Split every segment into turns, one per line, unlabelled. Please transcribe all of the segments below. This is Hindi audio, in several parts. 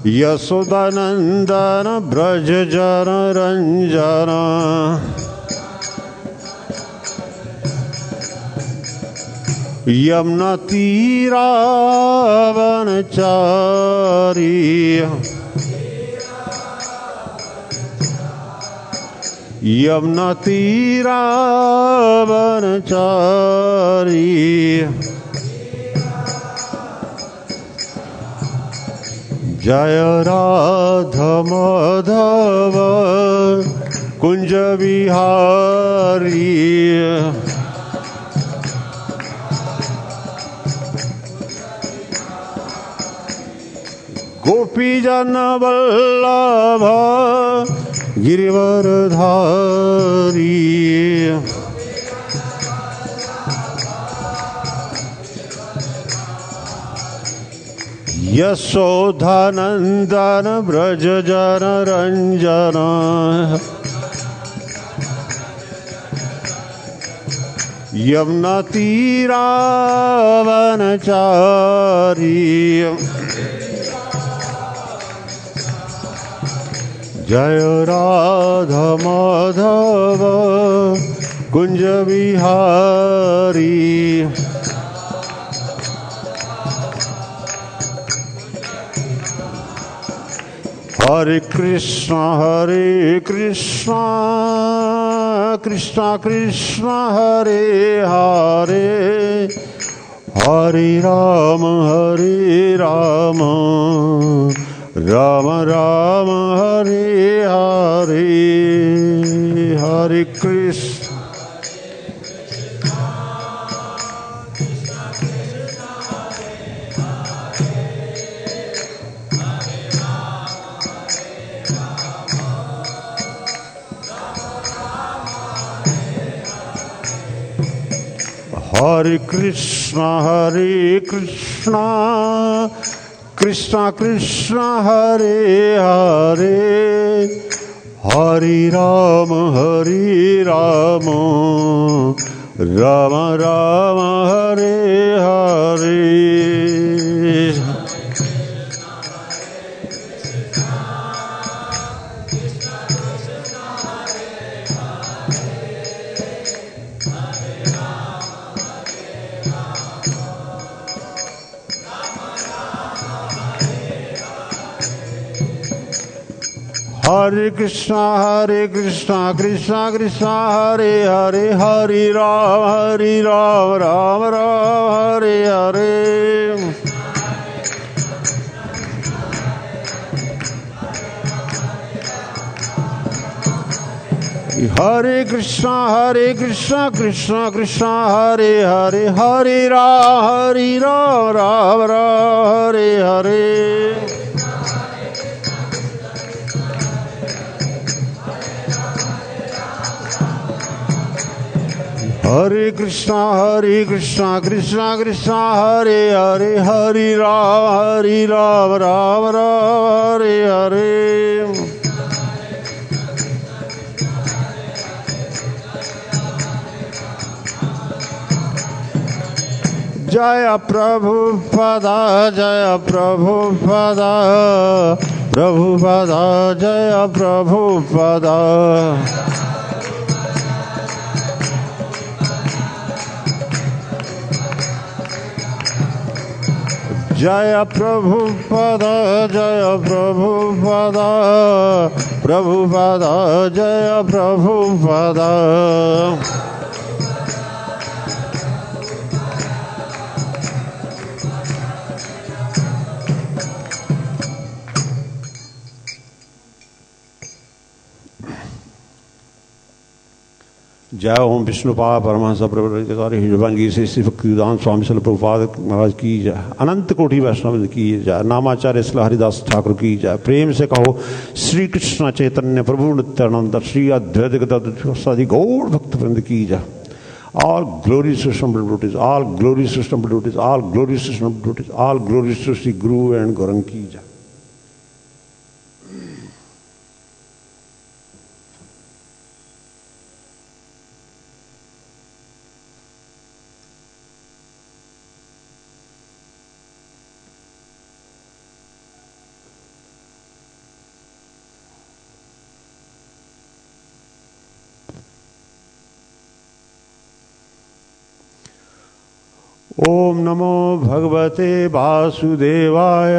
यशोदानंदन ब्रज जन रंजन यमुना तीरावनचारी यमुना तीरावनचारी जय राधा माधव कुंज विहारी गोपी जन वल्लभ गिरिवरधारी यशोधानंदन ब्रज जन रंजन यमुना तीरावनचारी जय राधा माधव कुंज विहारी हरे कृष्ण कृष्ण कृष्ण हरे हरे हरे राम राम राम हरे हरे हरे कृष्ण हरे कृष्ण कृष्ण कृष्ण हरे हरे हरे राम राम राम हरे हरे हरे कृष्णा कृष्णा कृष्णा हरे हरे हरे राम राम राम हरे हरे हरे कृष्णा कृष्णा कृष्णा हरे हरे हरे राम राम राम हरे हरे हरे कृष्णा कृष्णा कृष्णा हरे हरे हरे राम राम राम हरे हरे जय प्रभुपदा जय प्रभुपदा जय प्रभुपदा जय प्रभुपदा जय प्रभुपदा जय प्रभुपदा जय ओम विष्णुपाद परमहंस प्रवर्तकारी हिजभंगी श्री भक्तिवेदांत स्वामी श्रील प्रभुपाद महाराज की जय। अनंत कोटि वैष्णव की जय। नामाचार्य श्री हरिदास ठाकुर की जय। प्रेम से कहो श्री कृष्ण चैतन्य प्रभु नित्यानंद श्री अद्वैत गदाधर गौड़ भक्तवृंद की जय। All glories to Sri Devotees, all glories to Sri Devotees, all glories to Sri Devotees, all glories to Sri Guru and Gaurang ki jai. ओम नमो भगवते वासुदेवाय।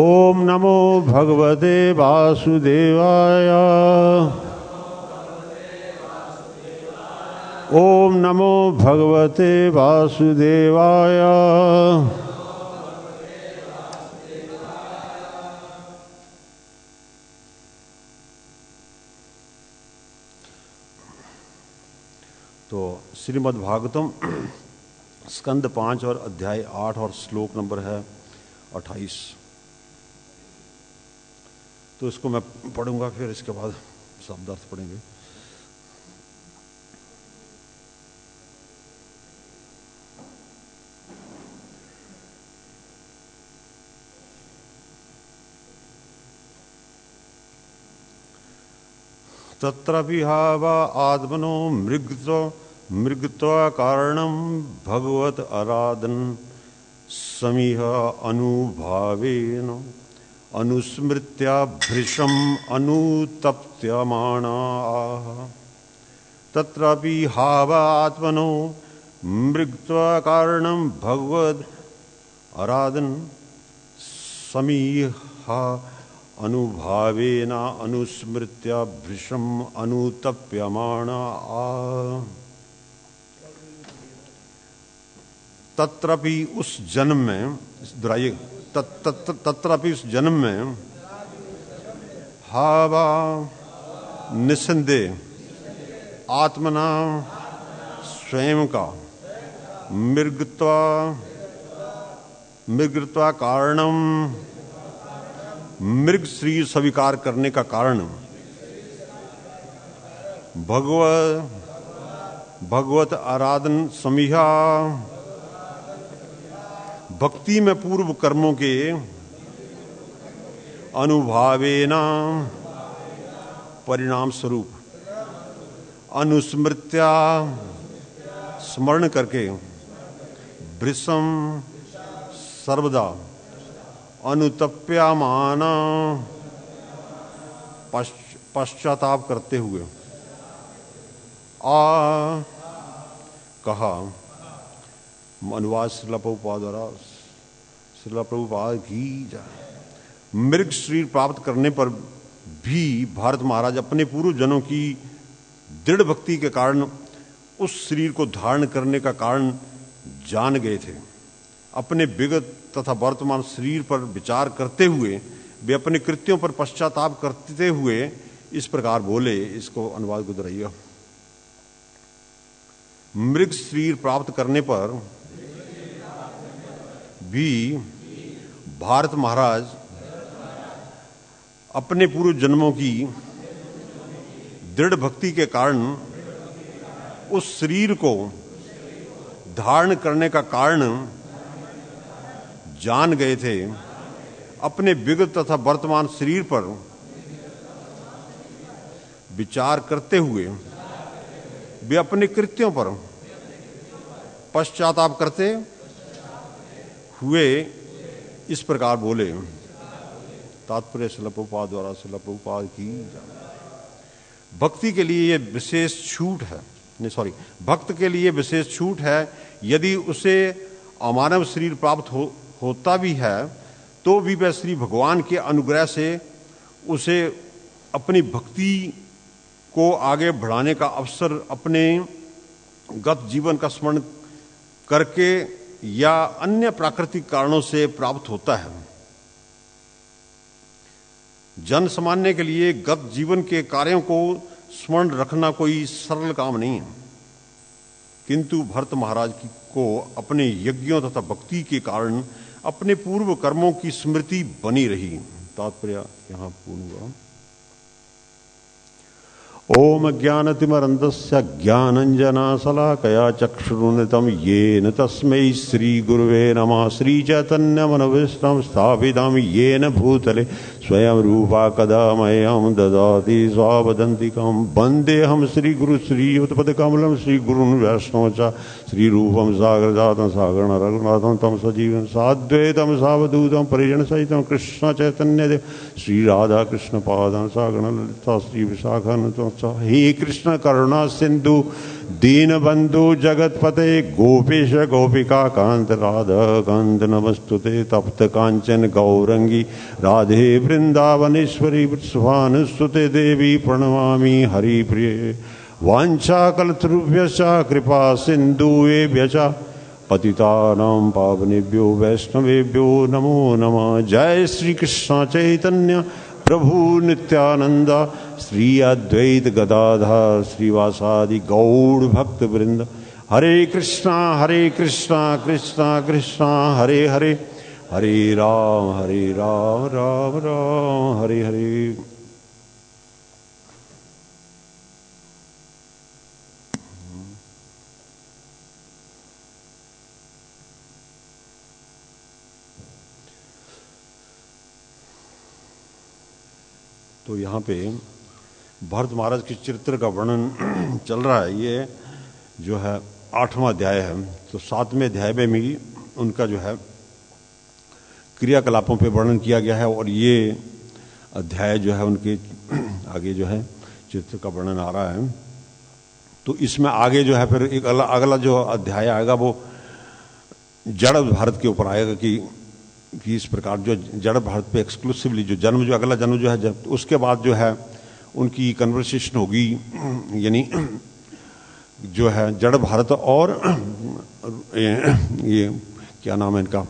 ओम नमो भगवते वासुदेवाय। ओम नमो भगवते वासुदेवाय। तो श्रीमद् भागवतम स्कंद 5 और अध्याय 8 और श्लोक नंबर है 28। तो इसको मैं पढ़ूंगा, फिर इसके बाद शब्दार्थ पढ़ेंगे। तत्र विहाव आत्मनो मृगत्वा कारणं भगवत आराधन समीह अनुभावेन अनुस्मृत्या भृशम अनुतप्यमाना। तत्र विहाव आत्मनो मृगत्वा कारणं भगवत आराधन समीह अनुभावेन अनुस्मृत्या भृशम अनुतप्यमाना। तत्रपि उस जन्म में, दोहराइए, तत्रपि उस जन्म में हावा निसंदेह आत्मना स्वयं का मृगत्वा कारणम मृग शरीर स्वीकार करने का कारण भगवत आराधन समीहा भक्ति में पूर्व कर्मों के अनुभावेना परिणाम स्वरूप अनुस्मृत्या स्मरण करके भृशम सर्वदा अनुतप्यमाना पश्चाताप करते हुए कहा। अनुवाद श्रील प्रभुपाद द्वारा। श्रील प्रभुपाद की जाए। मृग शरीर प्राप्त करने पर भी भारत महाराज अपने पूर्व जनों की दृढ़ भक्ति के कारण उस शरीर को धारण करने का कारण जान गए थे। अपने विगत तथा वर्तमान शरीर पर विचार करते हुए वे अपने कृत्यों पर पश्चाताप करते हुए इस प्रकार बोले। इसको अनुवाद को दोहराइए। मृग शरीर प्राप्त करने पर भी भारत महाराज अपने पूर्व जन्मों की दृढ़ भक्ति के कारण उस शरीर को धारण करने का कारण जान गए थे। अपने विगत तथा वर्तमान शरीर पर विचार करते हुए वे अपने कृत्यों पर पश्चाताप करते हुए इस प्रकार बोले। तात्पर्य श्रील प्रभुपाद द्वारा। श्रील प्रभुपाद की भक्ति के लिए ये विशेष छूट है, भक्त के लिए विशेष छूट है। यदि उसे अमानव शरीर प्राप्त होता भी है तो भी वह श्री भगवान के अनुग्रह से उसे अपनी भक्ति को आगे बढ़ाने का अवसर अपने गत जीवन का स्मरण करके या अन्य प्राकृतिक कारणों से प्राप्त होता है। जन सामान्य के लिए गत जीवन के कार्यों को स्मरण रखना कोई सरल काम नहीं है, किंतु भरत महाराज को अपने यज्ञों तथा भक्ति के कारण अपने पूर्व कर्मों की स्मृति बनी रही। तात्पर्य यहाँ पूर्ण हुआ। ओम ज्ञानतिमरन्दस्य ज्ञानञ्जनशलाकया चक्षुरुन्मिलितं येन तस्मै श्रीगुरुवे नमः। श्रीचैतन्यमनोभीष्टं स्थापितं येन भूतले स्वयं रूपा कदा मह्यं ददाति स्वावदन्तिकं वन्दे हम श्री गुरु श्री उत्पदकमलं श्री गुरुन् वैष्णव च श्री रूपं सागरजातं सागरण रघुनाथं तं सजीवं साद्वैतं सावधूतं परिजन सहितं कृष्ण चैतन्य देव श्री राधा कृष्ण पादं सागरण ललिता श्री विशाखान्वितं च हे कृष्ण करुणा सिंधु दीनबंधु जगतपते गोपेश गोपिका कांत राधा कांत नमस्तुते तप्त कांचन गौरंगी राधे वृंदावनेश्वरी वृषभानुस्तुते देवी प्रणमामि हरिप्रिये वाञ्छाकल्पतरुभ्यश्च कृपा सिन्धुभ्यश्च पतितानां पावनेभ्यो वैष्णवेभ्यो नमो नमः। जय श्री कृष्ण चैतन्य प्रभु नित्यानंद श्री अद्वैत गदाधर श्रीवासादि गौड़ भक्त वृंद। हरे कृष्णा कृष्णा कृष्णा हरे हरे हरे राम राम राम हरे हरे। तो यहाँ पे भरत महाराज के चरित्र का वर्णन चल रहा है। ये जो है 8वां अध्याय है। तो 7वें अध्याय में भी उनका जो है क्रियाकलापों पे वर्णन किया गया है और ये अध्याय जो है उनके आगे जो है चरित्र का वर्णन आ रहा है। तो इसमें आगे जो है फिर एक अगला जो अध्याय आएगा वो जड़ भारत के ऊपर आएगा कि इस प्रकार जो जड़ भारत पे एक्सक्लूसिवली जो अगला जन्म जो है जब उसके बाद जो है उनकी कन्वर्सेशन होगी, यानी जो है जड़ भारत और ये क्या नाम है इनका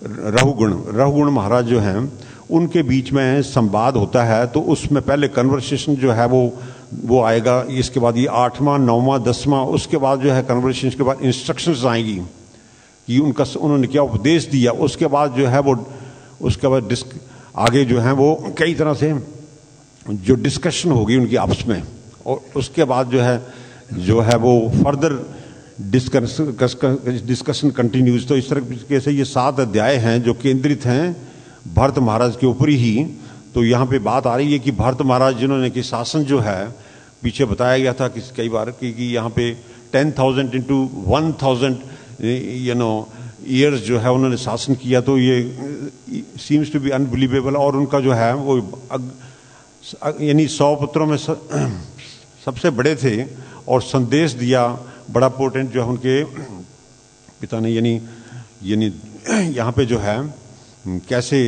रघुगुण महाराज जो हैं उनके बीच में संवाद होता है। तो उसमें पहले कन्वर्सेशन जो है वो आएगा। इसके बाद ये 8वां 9वां 10वां उसके बाद जो है कन्वर्सेशन के बाद इंस्ट्रक्शंस आएंगी कि उन्होंने क्या उपदेश दिया। उसके बाद जो है वो उसके बाद आगे जो है वो कई तरह से जो डिस्कशन होगी उनकी आपस में और उसके बाद जो है वो फर्दर डिस्कशन कंटिन्यूज। तो इस तरह से ये 7 अध्याय हैं जो केंद्रित हैं भरत महाराज के ऊपर ही। तो यहाँ पे बात आ रही है कि भरत महाराज जिन्होंने कि शासन जो है पीछे बताया गया था कि कई बार कि यहाँ पे 10,000 into 1,000 ईयर्स जो है उन्होंने शासन किया। तो ये सीम्स टू बी अनबिलीवेबल। और उनका जो है वो यानी 100 पुत्रों में सबसे बड़े थे और संदेश दिया बड़ा पोटेंट जो है उनके पिता ने। यानी यहाँ पे जो है कैसे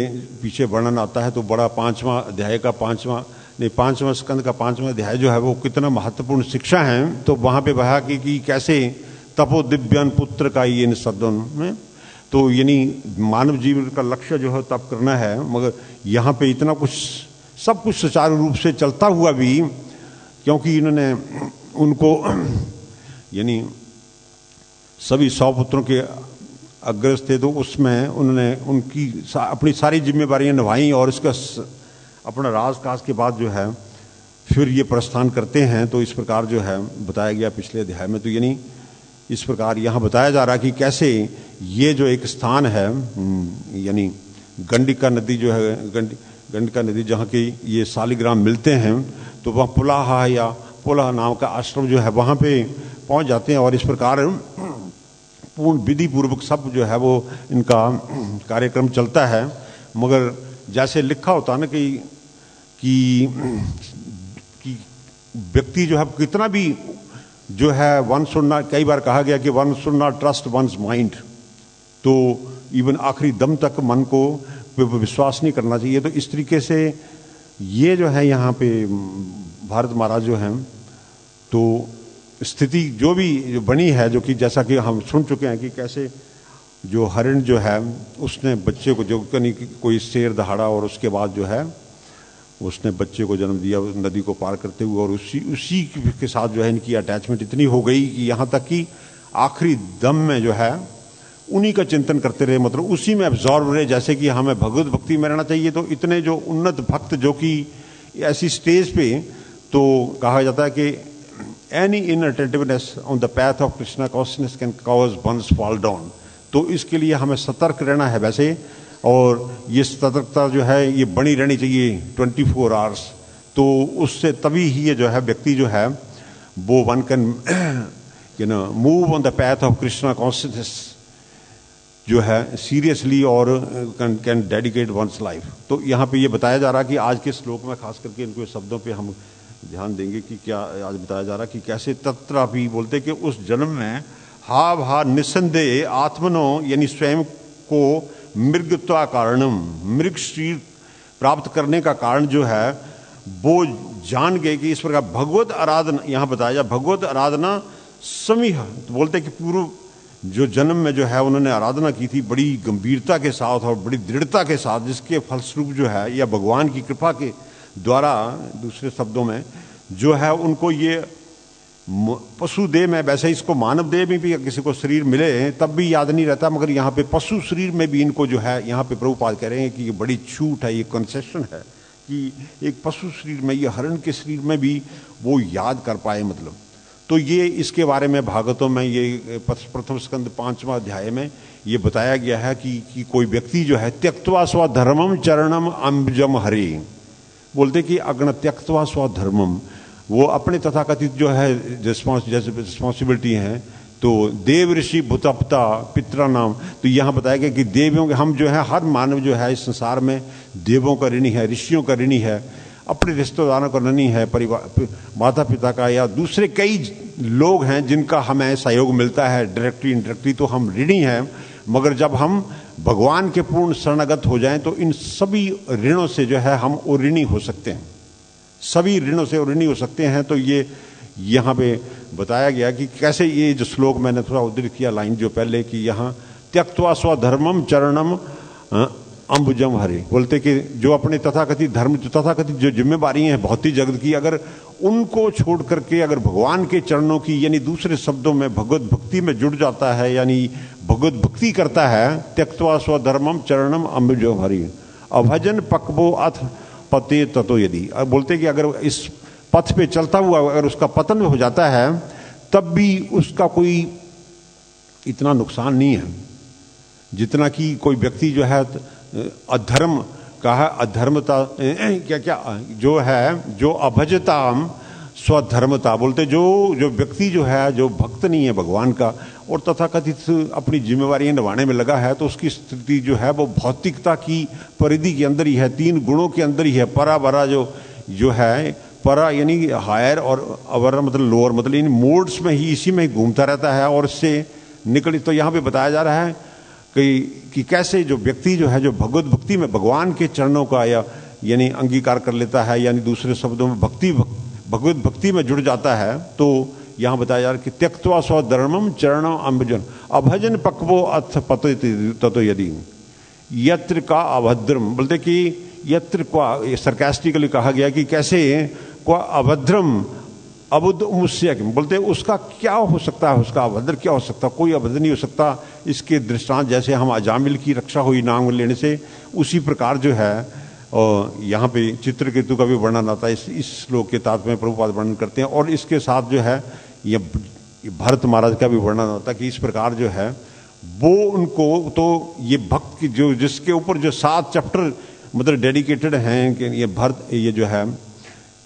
पीछे वर्णन आता है तो बड़ा 5वां अध्याय का 5वां स्कंद का 5वां अध्याय जो है वो कितना महत्वपूर्ण शिक्षा है। तो वहाँ पे बहा कि कैसे तपो दिव्यान पुत्र का ये सदन में तो यानी मानव जीवन का लक्ष्य जो है तप करना है। मगर यहाँ पे इतना कुछ सब कुछ सुचारू रूप से चलता हुआ भी क्योंकि इन्होंने उनको यानी सभी 100 पुत्रों के अग्रज थे तो उसमें उन्होंने उनकी अपनी सारी जिम्मेवारियां निभाई और इसका अपना राजकाज के बाद जो है फिर ये प्रस्थान करते हैं। तो इस प्रकार जो है बताया गया पिछले अध्याय में। तो यानी इस प्रकार यहाँ बताया जा रहा है कि कैसे ये जो एक स्थान है यानी गंडिका नदी जो है गंडिका नदी जहाँ के ये शालिग्राम मिलते हैं तो वहाँ पुलाह नाम का आश्रम जो है वहाँ पे पहुँच जाते हैं और इस प्रकार पूर्ण विधि पूर्वक सब जो है वो इनका कार्यक्रम चलता है। मगर जैसे लिखा होता ना कि व्यक्ति जो है कितना भी जो है वन शुड नॉट, कई बार कहा गया कि one should not trust once mind. तो इवन आखिरी दम तक मन को विश्वास नहीं करना चाहिए। तो इस तरीके से ये जो है यहाँ पे भारत महाराज जो हैं तो स्थिति जो भी बनी है जो कि जैसा कि हम सुन चुके हैं कि कैसे जो हरिण जो है उसने बच्चे को जो कोई शेर दहाड़ा और उसके बाद जो है उसने बच्चे को जन्म दिया नदी को पार करते हुए और उसी के साथ जो है इनकी अटैचमेंट इतनी हो गई कि यहाँ तक कि आखिरी दम में जो है उन्हीं का चिंतन करते रहे, मतलब उसी में एब्जॉर्व रहे जैसे कि हमें भगवत भक्ति में रहना चाहिए। तो इतने जो उन्नत भक्त जो कि ऐसी स्टेज पे तो कहा जाता है कि any inattentiveness on the path of Krishna consciousness can cause one's fall down. तो इसके लिए हमें सतर्क रहना है। वैसे और ये सतर्कता जो है ये बनी रहनी चाहिए 24 आवर्स। तो उससे तभी ही ये जो है व्यक्ति जो है वो one can move on the path of Krishna consciousness जो है सीरियसली और कैन डेडिकेट वंस लाइफ। तो यहाँ पे ये बताया जा रहा कि आज के श्लोक में खास करके इनको शब्दों पे हम ध्यान देंगे कि क्या आज बताया जा रहा कि कैसे तत्रापि बोलते कि उस जन्म में हा भा निस्संदेह आत्मनो यानी स्वयं को मृगत्वा कारणम मृग शरीर प्राप्त करने का कारण जो है वो जान गए कि इस प्रकार भगवत आराधना यहाँ बताया जा भगवत आराधना समीह। तो बोलते कि पूर्व जो जन्म में जो है उन्होंने आराधना की थी बड़ी गंभीरता के साथ और बड़ी दृढ़ता के साथ, जिसके फलस्वरूप जो है या भगवान की कृपा के द्वारा दूसरे शब्दों में जो है उनको ये पशु देह में, वैसे इसको मानव देह में भी किसी को शरीर मिले तब भी याद नहीं रहता, मगर यहाँ पे पशु शरीर में भी इनको जो है यहाँ पे प्रभुपाद कह रहे हैं कि ये बड़ी छूट है, ये कंसेशन है कि एक पशु शरीर में, ये हरण के शरीर में भी वो याद कर पाए। मतलब तो ये इसके बारे में भागवतों में ये प्रथम स्कंद 5वां अध्याय में ये बताया गया है कि कोई व्यक्ति जो है त्यक्त्वा स्वधर्मम चरणम अम्बुजम हरे, बोलते कि अग्न त्यक्त्वा स्वधर्मम, वो अपने तथाकथित जो है रिस्पॉन्सिबिलिटी है तो देव ऋषि भूतप्ता पितरा नाम। तो यहाँ बताया गया कि देवियों के हम जो है हर मानव जो है इस संसार में देवों का ऋणी है, ऋषियों का ऋणी है, अपने रिश्तेदारों का ऋणी है, परिवार माता पिता का या दूसरे कई लोग हैं जिनका हमें सहयोग मिलता है डायरेक्टली इनडायरेक्टली, तो हम ऋणी हैं। मगर जब हम भगवान के पूर्ण शरणागत हो जाएं तो इन सभी ऋणों से जो है हम ऋणी हो सकते हैं, सभी ऋणों से ऋणी हो सकते हैं। तो ये यहाँ पे बताया गया कि कैसे ये जो श्लोक मैंने थोड़ा उद्धृत किया लाइन जो पहले कि यहाँ त्यक्त्वा स्वधर्मम चरणम अम्बुजम हरे, बोलते कि जो अपने तथाकथित धर्म तथाकथित जो जिम्मेवारी है भौतिक जगत की, अगर उनको छोड़ करके अगर भगवान के चरणों की यानी दूसरे शब्दों में भगवत भक्ति में जुड़ जाता है यानी भगवत भक्ति करता है, त्यक्त्वा स्वधर्मम चरणम अम्बुजम हरि अभजन पकबो अथ पते ततो यदि, बोलते कि अगर इस पथ पे चलता हुआ अगर उसका पतन हो जाता है तब भी उसका कोई इतना नुकसान नहीं है जितना कि कोई व्यक्ति जो है अधर्म का है, अधर्मता क्या क्या जो है जो अभजताम स्वधर्मता, बोलते जो व्यक्ति जो है जो भक्त नहीं है भगवान का और तथाकथित अपनी जिम्मेवारियां निभाने में लगा है तो उसकी स्थिति जो है वो भौतिकता की परिधि के अंदर ही है, 3 गुणों के अंदर ही है। परा बरा जो है परा यानी हायर और अवर मतलब लोअर, मतलब इन मोड्स में ही इसी में घूमता रहता है और इससे निकल। तो यहाँ पे बताया जा रहा है कि कैसे जो व्यक्ति जो है जो भगवत भक्ति में भगवान के चरणों का यानी अंगीकार कर लेता है यानी दूसरे शब्दों में भगवत भक्ति में जुड़ जाता है, तो यहाँ बताया जा रहा है कि त्यक्त्वा स्वधर्मम चरणम अम्बुजम अभजन पक्वो अथ पते ततो यदि यत्र का अभद्रम, बोलते कि यत्र का सरकास्टिकली कहा गया कि कैसे को अभद्रम अबुद्ध मुस्य, बोलते उसका क्या हो सकता है, उसका अभद्र क्या हो सकता, कोई अभद्र नहीं हो सकता। इसके दृष्टांत जैसे हम अजामिल की रक्षा हुई नांग लेने से, उसी प्रकार जो है और यहाँ पे चित्रकेतु का भी वर्णन आता है इस श्लोक के तात्पर्य में प्रभुपाद वर्णन करते हैं। और इसके साथ जो है ये भरत महाराज का भी वर्णन आता है कि इस प्रकार जो है वो उनको तो ये भक्त जो जिसके ऊपर जो 7 चैप्टर मतलब डेडिकेटेड हैं कि ये जो है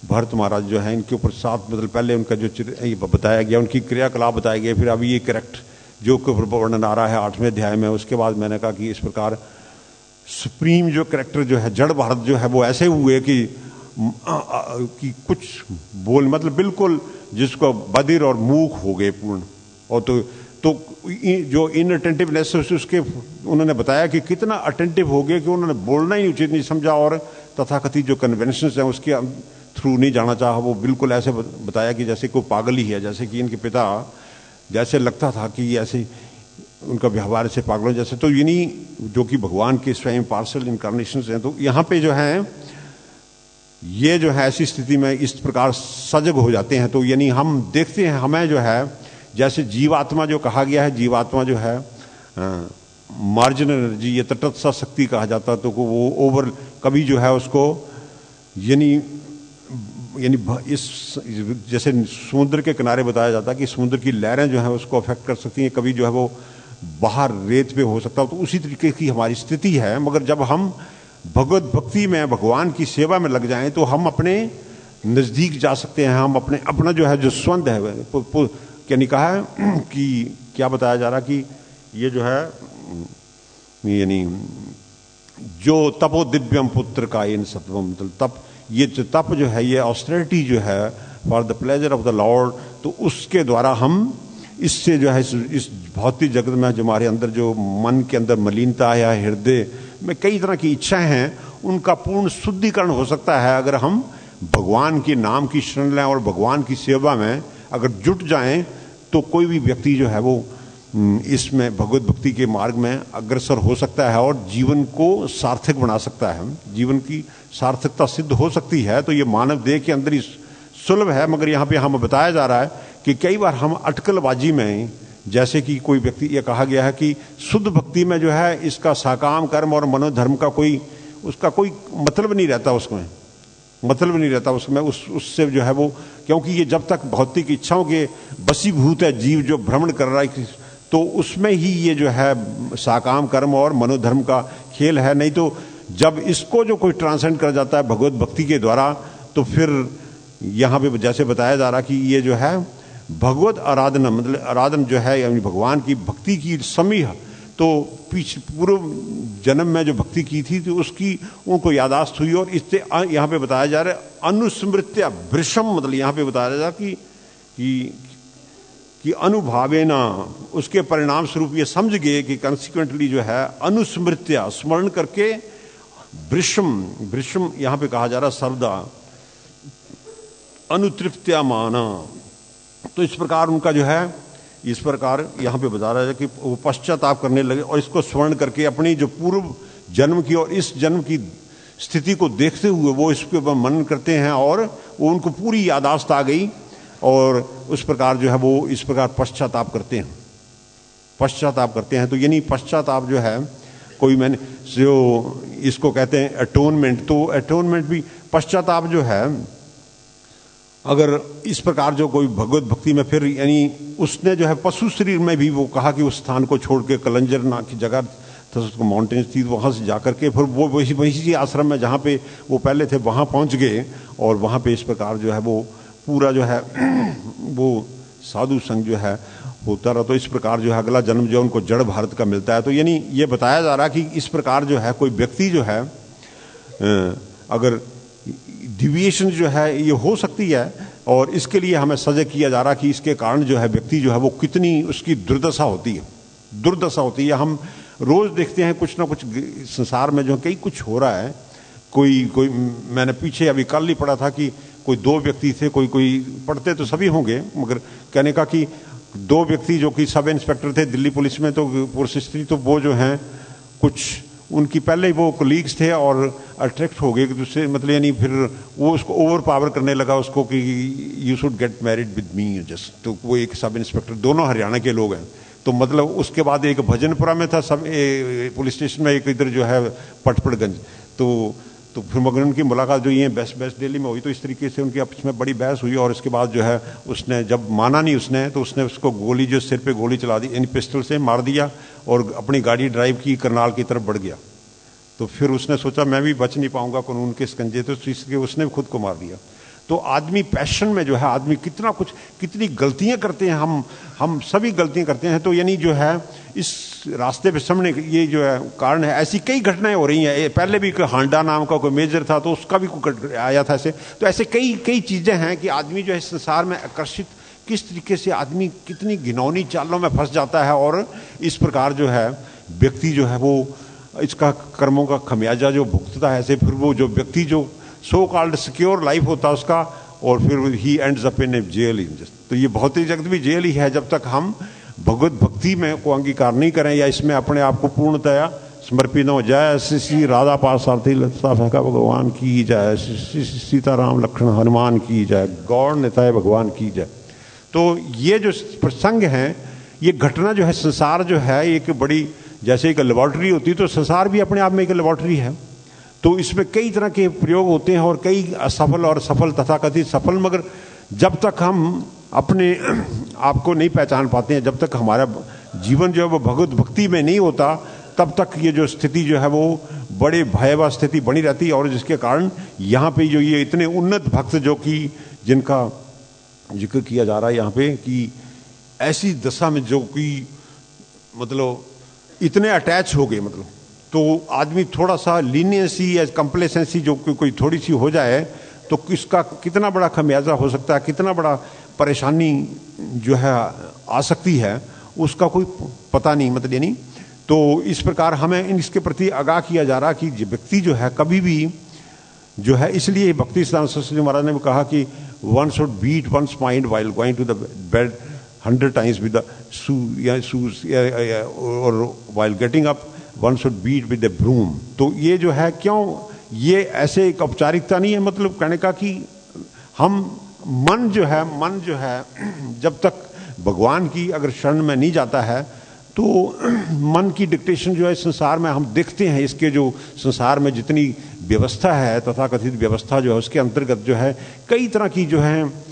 भरत महाराज जो है इनके ऊपर 7 मतलब पहले उनका जो बताया गया उनकी क्रियाकलाप बताया गया, फिर अभी ये करेक्ट जो वर्णन आ रहा है 8वें अध्याय में। उसके बाद मैंने कहा कि इस प्रकार सुप्रीम जो करेक्टर जो है जड़ भारत जो है वो ऐसे हुए कि कुछ बोल मतलब बिल्कुल जिसको बधिर और मूक हो गए पूर्ण। और तो जो इनअटेंटिवनेस उसके उन्होंने बताया कि कितना अटेंटिव हो गए कि उन्होंने बोलना ही उचित नहीं समझा और तथाकथित जो कन्वेंशंस हैं उसके थ्रू नहीं जाना चाहा। वो बिल्कुल ऐसे बताया कि जैसे कोई पागल ही है, जैसे कि इनके पिता जैसे लगता था कि ऐसे उनका व्यवहार से पागलों जैसे, तो इन्हीं जो कि भगवान के स्वयं पार्सल इनकारनेशन हैं। तो यहाँ पे जो है ये जो है ऐसी स्थिति में इस प्रकार सजग हो जाते हैं। तो यानी हम देखते हैं हमें जो है जैसे जीवात्मा जो कहा गया है, जीवात्मा जो है मार्जिनल एनर्जी ये तटस्थ शक्ति कहा जाता है, तो वो ओवर कभी जो है उसको यानी इस जैसे समुद्र के किनारे बताया जाता है कि समुद्र की लहरें जो है उसको अफेक्ट कर सकती हैं, कभी जो है वो बाहर रेत पे हो सकता हो, तो उसी तरीके की हमारी स्थिति है। मगर जब हम भगवत भक्ति में, भगवान की सेवा में लग जाएं तो हम अपने नज़दीक जा सकते हैं। हम अपना जो है, जो स्वंद है, क्या नहीं कहा है कि क्या बताया जा रहा कि ये जो है, यानी जो तपो दिव्यम पुत्र का इन सत्वम, तप, ये जो तप जो है, ये ऑस्टेरिटी जो है for the pleasure of the Lord, तो उसके द्वारा हम इससे जो है, इस भौतिक जगत में जो हमारे अंदर जो मन के अंदर मलिनता है या हृदय में कई तरह की इच्छाएं हैं, उनका पूर्ण शुद्धिकरण हो सकता है अगर हम भगवान के नाम की शरण लें और भगवान की सेवा में अगर जुट जाएं। तो कोई भी व्यक्ति जो है वो इसमें भगवत भक्ति के मार्ग में अग्रसर हो सकता है और जीवन को सार्थक बना सकता है, जीवन की सार्थकता सिद्ध हो सकती है। तो ये मानव देह के अंदर ही सुलभ है। मगर यहाँ पे हमें बताया जा रहा है कि कई बार हम अटकलबाजी में, जैसे कि कोई व्यक्ति, ये कहा गया है कि शुद्ध भक्ति में जो है इसका साकाम कर्म और मनोधर्म का उसका कोई मतलब नहीं रहता, उसमें मतलब नहीं रहता उसमें, उससे जो है वो, क्योंकि ये जब तक भौतिक इच्छाओं के वशीभूत है जीव जो भ्रमण कर रहा है, तो उसमें ही ये जो है साकाम कर्म और मनोधर्म का खेल है। नहीं तो जब इसको जो कोई ट्रांसेंड कर जाता है भगवत भक्ति के द्वारा, तो फिर यहाँ पे जैसे बताया जा रहा कि ये जो है भगवत आराधना, मतलब आराधन जो है यानी भगवान की भक्ति की समीह, तो पीछे पूर्व जन्म में जो भक्ति की थी तो उसकी उनको यादाश्त हुई। और इससे यहाँ पे बताया जा रहा है अनुस्मृत्या वृषम, मतलब यहाँ पे बताया जा रहा कि अनुभावेना, उसके परिणाम स्वरूप ये समझ गए कि कंसिक्वेंटली जो है अनुस्मृत्या, स्मरण करके, वृषम यहाँ पे कहा जा रहा सर्वदा, अनुतृप्त्या माना। तो इस प्रकार उनका जो है, इस प्रकार यहाँ पे बता रहा है कि वो पश्चाताप करने लगे और इसको स्मरण करके अपनी जो पूर्व जन्म की और इस जन्म की स्थिति को देखते हुए वो इसके ऊपर मनन करते हैं और वो उनको पूरी यादाश्त आ गई और उस प्रकार जो है वो इस प्रकार पश्चाताप करते हैं। तो यानी पश्चाताप जो है, कोई मैंने जो इसको कहते हैं अटोनमेंट, तो अटोनमेंट भी पश्चाताप जो है, अगर इस प्रकार जो कोई भगवत भक्ति में फिर, यानी उसने जो है पशु शरीर में भी वो कहा कि उस स्थान को छोड़ के, कलंजर ना की जगह था, उसको माउंटेन्स थी, वहाँ से जाकर के फिर वो वही आश्रम में जहाँ पे वो पहले थे वहाँ पहुँच गए और वहाँ पे इस प्रकार जो है वो पूरा जो है वो साधु संग जो है होता रहा। तो इस प्रकार जो है अगला जन्म जो उनको जड़ भारत का मिलता है। तो यानी ये बताया जा रहा कि इस प्रकार जो है कोई व्यक्ति जो है अगर डिविएशन जो है ये हो सकती है और इसके लिए हमें सजग किया जा रहा कि इसके कारण जो है व्यक्ति जो है वो कितनी उसकी दुर्दशा होती है। हम रोज देखते हैं कुछ ना कुछ संसार में जो कई कुछ हो रहा है। कोई मैंने पीछे अभी कल ही पढ़ा था कि कोई दो व्यक्ति थे, कोई पढ़ते तो सभी होंगे, मगर कहने का कि दो व्यक्ति जो कि सब इंस्पेक्टर थे दिल्ली पुलिस में, तो पुलिस स्त्री, तो वो जो हैं कुछ उनकी पहले ही वो कोलीग्स थे और अट्रैक्ट हो गए एक दूसरे, मतलब यानी फिर वो उसको ओवर पावर करने लगा उसको कि you should get married with me just. तो वो एक सब इंस्पेक्टर, दोनों हरियाणा के लोग हैं। तो मतलब उसके बाद एक भजनपुरा में था सब पुलिस स्टेशन में, एक इधर जो है पटपड़गंज। तो फिर मगर उनकी मुलाकात जो ये बेस्ट दिल्ली में हुई, तो इस तरीके से उनकी आपस में बड़ी बहस हुई और इसके बाद जो है उसने जब माना नहीं उसने, तो उसने उसको गोली, जो सिर पे गोली चला दी, इन पिस्टल से मार दिया और अपनी गाड़ी ड्राइव की करनाल की तरफ बढ़ गया। तो फिर उसने सोचा मैं भी बच नहीं पाऊंगा कानून के स्कंजे, तो इसलिए उसने भी खुद को मार दिया। तो आदमी पैशन में जो है आदमी कितनी गलतियां करते हैं, हम सभी गलतियां करते हैं। तो यानी जो है इस रास्ते पे सामने ये जो है कारण है, ऐसी कई घटनाएं हो रही हैं। पहले भी कोई हांडा नाम का कोई मेजर था तो उसका भी कोई आया था ऐसे। तो ऐसे कई चीजें हैं कि आदमी जो है संसार में आकर्षित किस तरीके से आदमी कितनी घिनौनी चालों में फंस जाता है और इस प्रकार जो है व्यक्ति जो है वो इसका कर्मों का खमियाजा जो भुगतता है। ऐसे फिर वो जो व्यक्ति जो सो कॉल्ड सिक्योर लाइफ होता है उसका, और फिर he ends up in a jail. तो ये भौतिक जगत भी जेल ही है जब तक हम भगवत भक्ति में को अंगीकार नहीं करें या इसमें अपने आप को पूर्णतया समर्पित न हो जाए। श्री राधा पार्थसारथी लता फेंका भगवान की जाए, सीताराम लक्ष्मण हनुमान की जाए, गौड़ नेता भगवान की जाए। तो ये जो प्रसंग हैं, ये घटना जो है, संसार जो है एक बड़ी, जैसे एक लेबॉर्ट्री होती है तो संसार भी अपने आप में एक लेबॉर्ट्री है। तो इसमें कई तरह के प्रयोग होते हैं और कई असफल और सफल, तथाकथित सफल। मगर जब तक हम अपने आप को नहीं पहचान पाते हैं, जब तक हमारा जीवन जो है वो भगवत भक्ति में नहीं होता, तब तक ये जो स्थिति जो है वो बड़े भयावह स्थिति बनी रहती है। और जिसके कारण यहाँ पे जो ये इतने उन्नत भक्त जो कि जिनका जिक्र किया जा रहा है यहाँ पे, कि ऐसी दशा में जो कि मतलब इतने अटैच हो गए, मतलब तो आदमी थोड़ा सा लीनियंसी या कंप्लेसेंसी जो कोई थोड़ी सी हो जाए तो किसका कितना बड़ा खमियाजा हो सकता है, कितना बड़ा परेशानी जो है आ सकती है, उसका कोई पता नहीं, मतलब यानी। तो इस प्रकार हमें इसके प्रति आगाह किया जा रहा कि व्यक्ति जो है कभी भी जो है, इसलिए भक्ति सिद्धांत सरस्वती महाराज ने भी कहा कि one should beat one's mind while going to the bed 100 times with the shoes और while getting up one should beat with the broom। तो ये जो है क्यों, ये ऐसे एक औपचारिकता नहीं है, मतलब कहने का कि हम मन जो है जब तक भगवान की अगर शरण में नहीं जाता है तो मन की डिक्टेशन जो है संसार में हम देखते हैं, इसके जो संसार में जितनी व्यवस्था है तथाकथित व्यवस्था जो है उसके अंतर्गत जो है कई तरह की जो है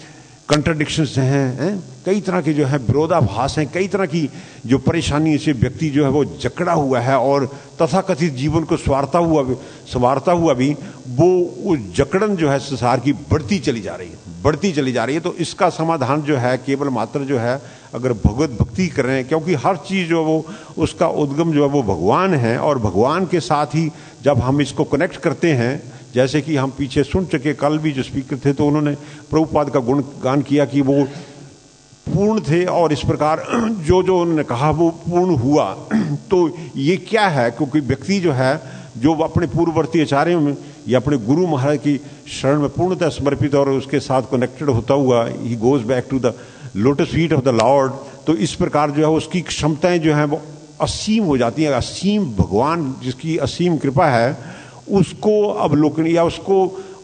कंट्राडिक्शंस हैं, कई तरह के जो है विरोधाभास हैं, कई तरह की जो परेशानी से व्यक्ति जो है वो जकड़ा हुआ है और तथाकथित जीवन को संवारता हुआ भी वो जकड़न जो है संसार की बढ़ती चली जा रही है। तो इसका समाधान जो है केवल मात्र जो है अगर भगवत भक्ति कर रहे हैं, क्योंकि हर चीज़ जो है वो उसका उद्गम जो है वो भगवान है, और भगवान के साथ ही जब हम इसको कनेक्ट करते हैं, जैसे कि हम पीछे सुन चुके, कल भी जो स्पीकर थे तो उन्होंने प्रभुपाद का गुणगान किया कि वो पूर्ण थे और इस प्रकार जो उन्होंने कहा वो पूर्ण हुआ। तो ये क्या है, क्योंकि व्यक्ति जो है जो अपने पूर्ववर्ती आचार्यों में या अपने गुरु महाराज की शरण में पूर्णतः समर्पित और उसके साथ कनेक्टेड होता हुआ ही goes back to the lotus feet of the Lord. तो इस प्रकार जो है उसकी क्षमताएं जो हैं वो असीम हो जाती हैं। असीम भगवान जिसकी असीम कृपा है उसको अवलोकन या उसको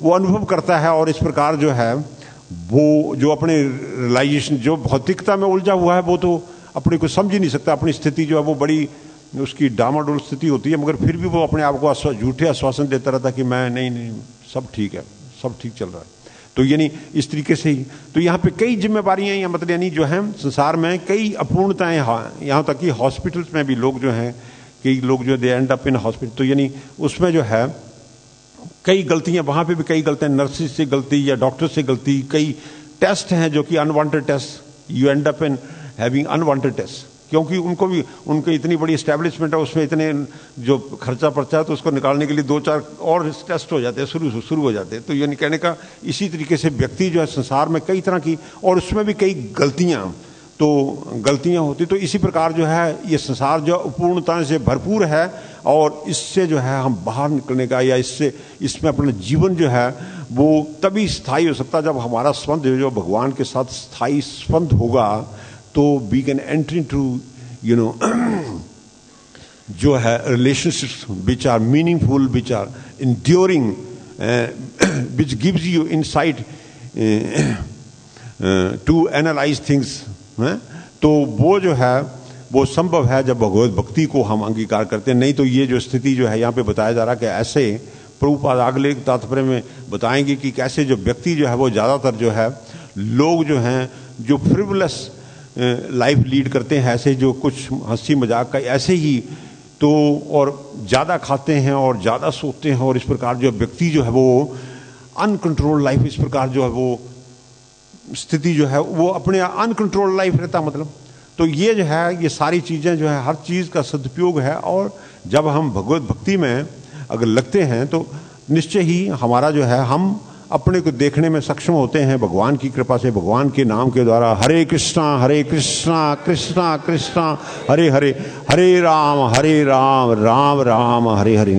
वो अनुभव करता है, और इस प्रकार जो है वो जो अपने रियलाइजेशन जो भौतिकता में उलझा हुआ है वो तो अपने को समझ ही नहीं सकता, अपनी स्थिति जो है वो बड़ी उसकी डामाडोल स्थिति होती है, मगर फिर भी वो अपने आप को झूठे आश्वासन देता रहता कि मैं नहीं सब ठीक है, सब ठीक चल रहा है। तो यानी इस तरीके से ही तो यहाँ पे कई जिम्मेवारियां या मतलब यानी जो है संसार में कई अपूर्णताएं, यहाँ तक कि हॉस्पिटल्स में भी लोग जो हैं, कई लोग जो दे एंड अप इन हॉस्पिटल, तो यानी उसमें जो है कई गलतियां, वहां पे भी कई गलतियां, नर्सिस से गलती या डॉक्टर से गलती, कई टेस्ट हैं जो कि unwanted taste, you end up in having unwanted taste, क्योंकि उनको भी उनकी इतनी बड़ी एस्टेब्लिशमेंट है, उसमें इतने जो खर्चा पड़ता है तो उसको निकालने के लिए 2-4 और टेस्ट हो जाते हैं, शुरू हो जाते हैं। तो यानी कहने का इसी तरीके से व्यक्ति जो है संसार में कई तरह की, और उसमें भी कई गलतियां होती। तो इसी प्रकार जो है ये संसार जो अपूर्णता से भरपूर है, और इससे जो है हम बाहर निकलने का या इसमें अपना जीवन जो है वो तभी स्थायी हो सकता जब हमारा संबंध जो भगवान के साथ स्थायी संबंध होगा, तो we can enter into you know जो है relationships which are meaningful, which are enduring, which gives you insight to analyse things. तो वो जो है वो संभव है जब भगवत भक्ति को हम अंगीकार करते हैं। नहीं तो ये जो स्थिति जो है यहाँ पे बताया जा रहा है कि ऐसे प्रभुपाद अगले तात्पर्य में बताएंगे कि कैसे जो व्यक्ति जो है वो ज़्यादातर जो है लोग जो हैं जो फ्रिवलस लाइफ लीड करते हैं, ऐसे जो कुछ हंसी मजाक का ऐसे ही तो, और ज़्यादा खाते हैं और ज़्यादा सोते हैं, और इस प्रकार जो व्यक्ति जो है वो अनकंट्रोल लाइफ, इस प्रकार जो है वो स्थिति जो है वो अपने अनकंट्रोल लाइफ रहता, मतलब तो ये जो है ये सारी चीज़ें जो है हर चीज़ का सदुपयोग है। और जब हम भगवत भक्ति में अगर लगते हैं तो निश्चय ही हमारा जो है हम अपने को देखने में सक्षम होते हैं भगवान की कृपा से, भगवान के नाम के द्वारा। हरे कृष्णा कृष्णा कृष्णा हरे हरे, हरे राम राम राम हरे हरे।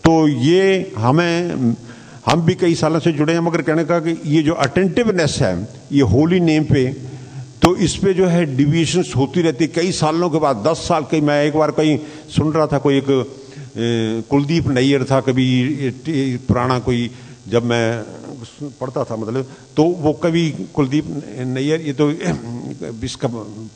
तो ये हम भी कई सालों से जुड़े हैं, मगर कहने का कि ये जो अटेंटिवनेस है ये होली नेम पे, तो इस पे जो है डिविएशंस होती रहती कई सालों के बाद, 10 साल कई, मैं एक बार कहीं सुन रहा था, कोई एक कुलदीप नैयर था, कभी पुराना कोई, जब मैं पढ़ता था मतलब, तो वो कवि कुलदीप नैयर, ये तो इसका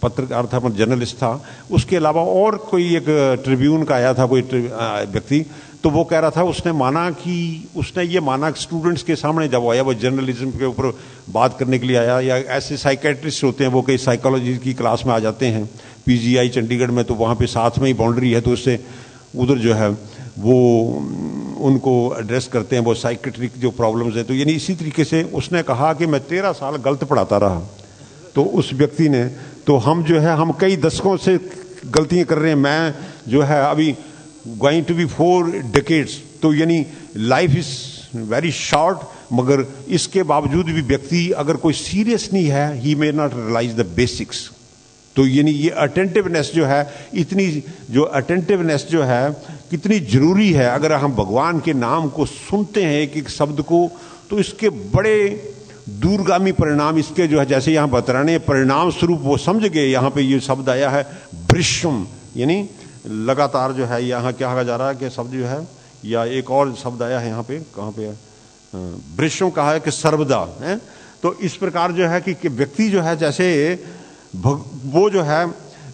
पत्रकार था, जर्नलिस्ट था, उसके अलावा और कोई एक ट्रिब्यून का आया था कोई व्यक्ति, तो वो कह रहा था उसने ये माना स्टूडेंट्स के सामने जब आया, वो जर्नलिज्म के ऊपर बात करने के लिए आया, या ऐसे साइकेट्रिस्ट होते हैं वो कई साइकोलॉजी की क्लास में आ जाते हैं, PGI चंडीगढ़ में, तो वहाँ पे साथ में ही बाउंड्री है, तो उससे उधर जो है वो उनको एड्रेस करते हैं वो साइकेट्रिक जो प्रॉब्लम्स है। तो यानी इसी तरीके से उसने कहा कि मैं 13 साल गलत पढ़ाता रहा, तो उस व्यक्ति ने, तो हम जो है हम कई दशकों से गलतियां कर रहे हैं, मैं जो है अभी गोइंग टू बी 4 decades, तो यानी लाइफ इज वेरी शॉर्ट, मगर इसके बावजूद भी व्यक्ति अगर कोई सीरियस नहीं है, he may not realise the basics. तो यानी ये अटेंटिवनेस जो है, इतनी जो अटेंटिवनेस जो है कितनी जरूरी है। अगर हम भगवान के नाम को सुनते हैं एक एक शब्द को, तो इसके बड़े दूरगामी परिणाम इसके जो है, जैसे यहाँ बतराने परिणाम स्वरूप वो समझ गए। यहाँ पे ये शब्द आया है वृषम, यानी लगातार जो है यहाँ क्या कहा जा रहा है कि शब्द जो है, या एक और शब्द आया है यहाँ पे, कहाँ पे है, वृषम कहा है कि सर्वदा है। तो इस प्रकार जो है कि व्यक्ति जो है जैसे वो जो है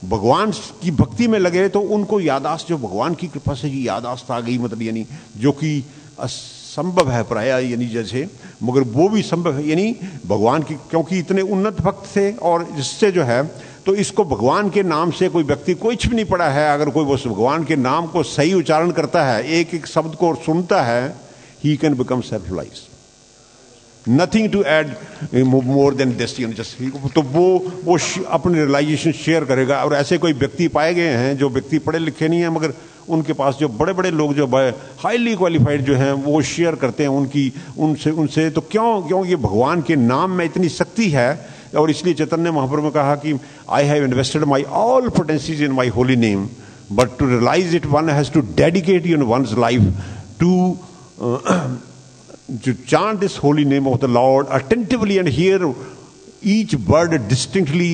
भगवान की भक्ति में लगे, तो उनको यादाश्त जो भगवान की कृपा से ही यादाश्त आ गई, मतलब यानी जो कि असंभव है प्राय, यानी जैसे, मगर वो भी संभव है, यानी भगवान की, क्योंकि इतने उन्नत भक्त थे। और जिससे जो है, तो इसको भगवान के नाम से कोई व्यक्ति कुछ भी नहीं पड़ा है, अगर कोई वो भगवान के नाम को सही उच्चारण करता है, एक एक शब्द को सुनता है, he can become self realised, nothing to add more than this, तो वो अपने रियलाइजेशन शेयर करेगा। और ऐसे कोई व्यक्ति पाए गए हैं जो व्यक्ति पढ़े लिखे नहीं है, मगर उनके पास जो बड़े बड़े लोग जो हाईली क्वालिफाइड जो हैं वो शेयर करते हैं उनसे। तो क्यों ये भगवान के नाम में इतनी शक्ति है। और इसलिए चैतन्य महाप्रभु ने कहा कि I have invested my all potencies in my holy name, but to realise it one has to dedicate in one's life to chant this holy name of the Lord attentively and hear each word distinctly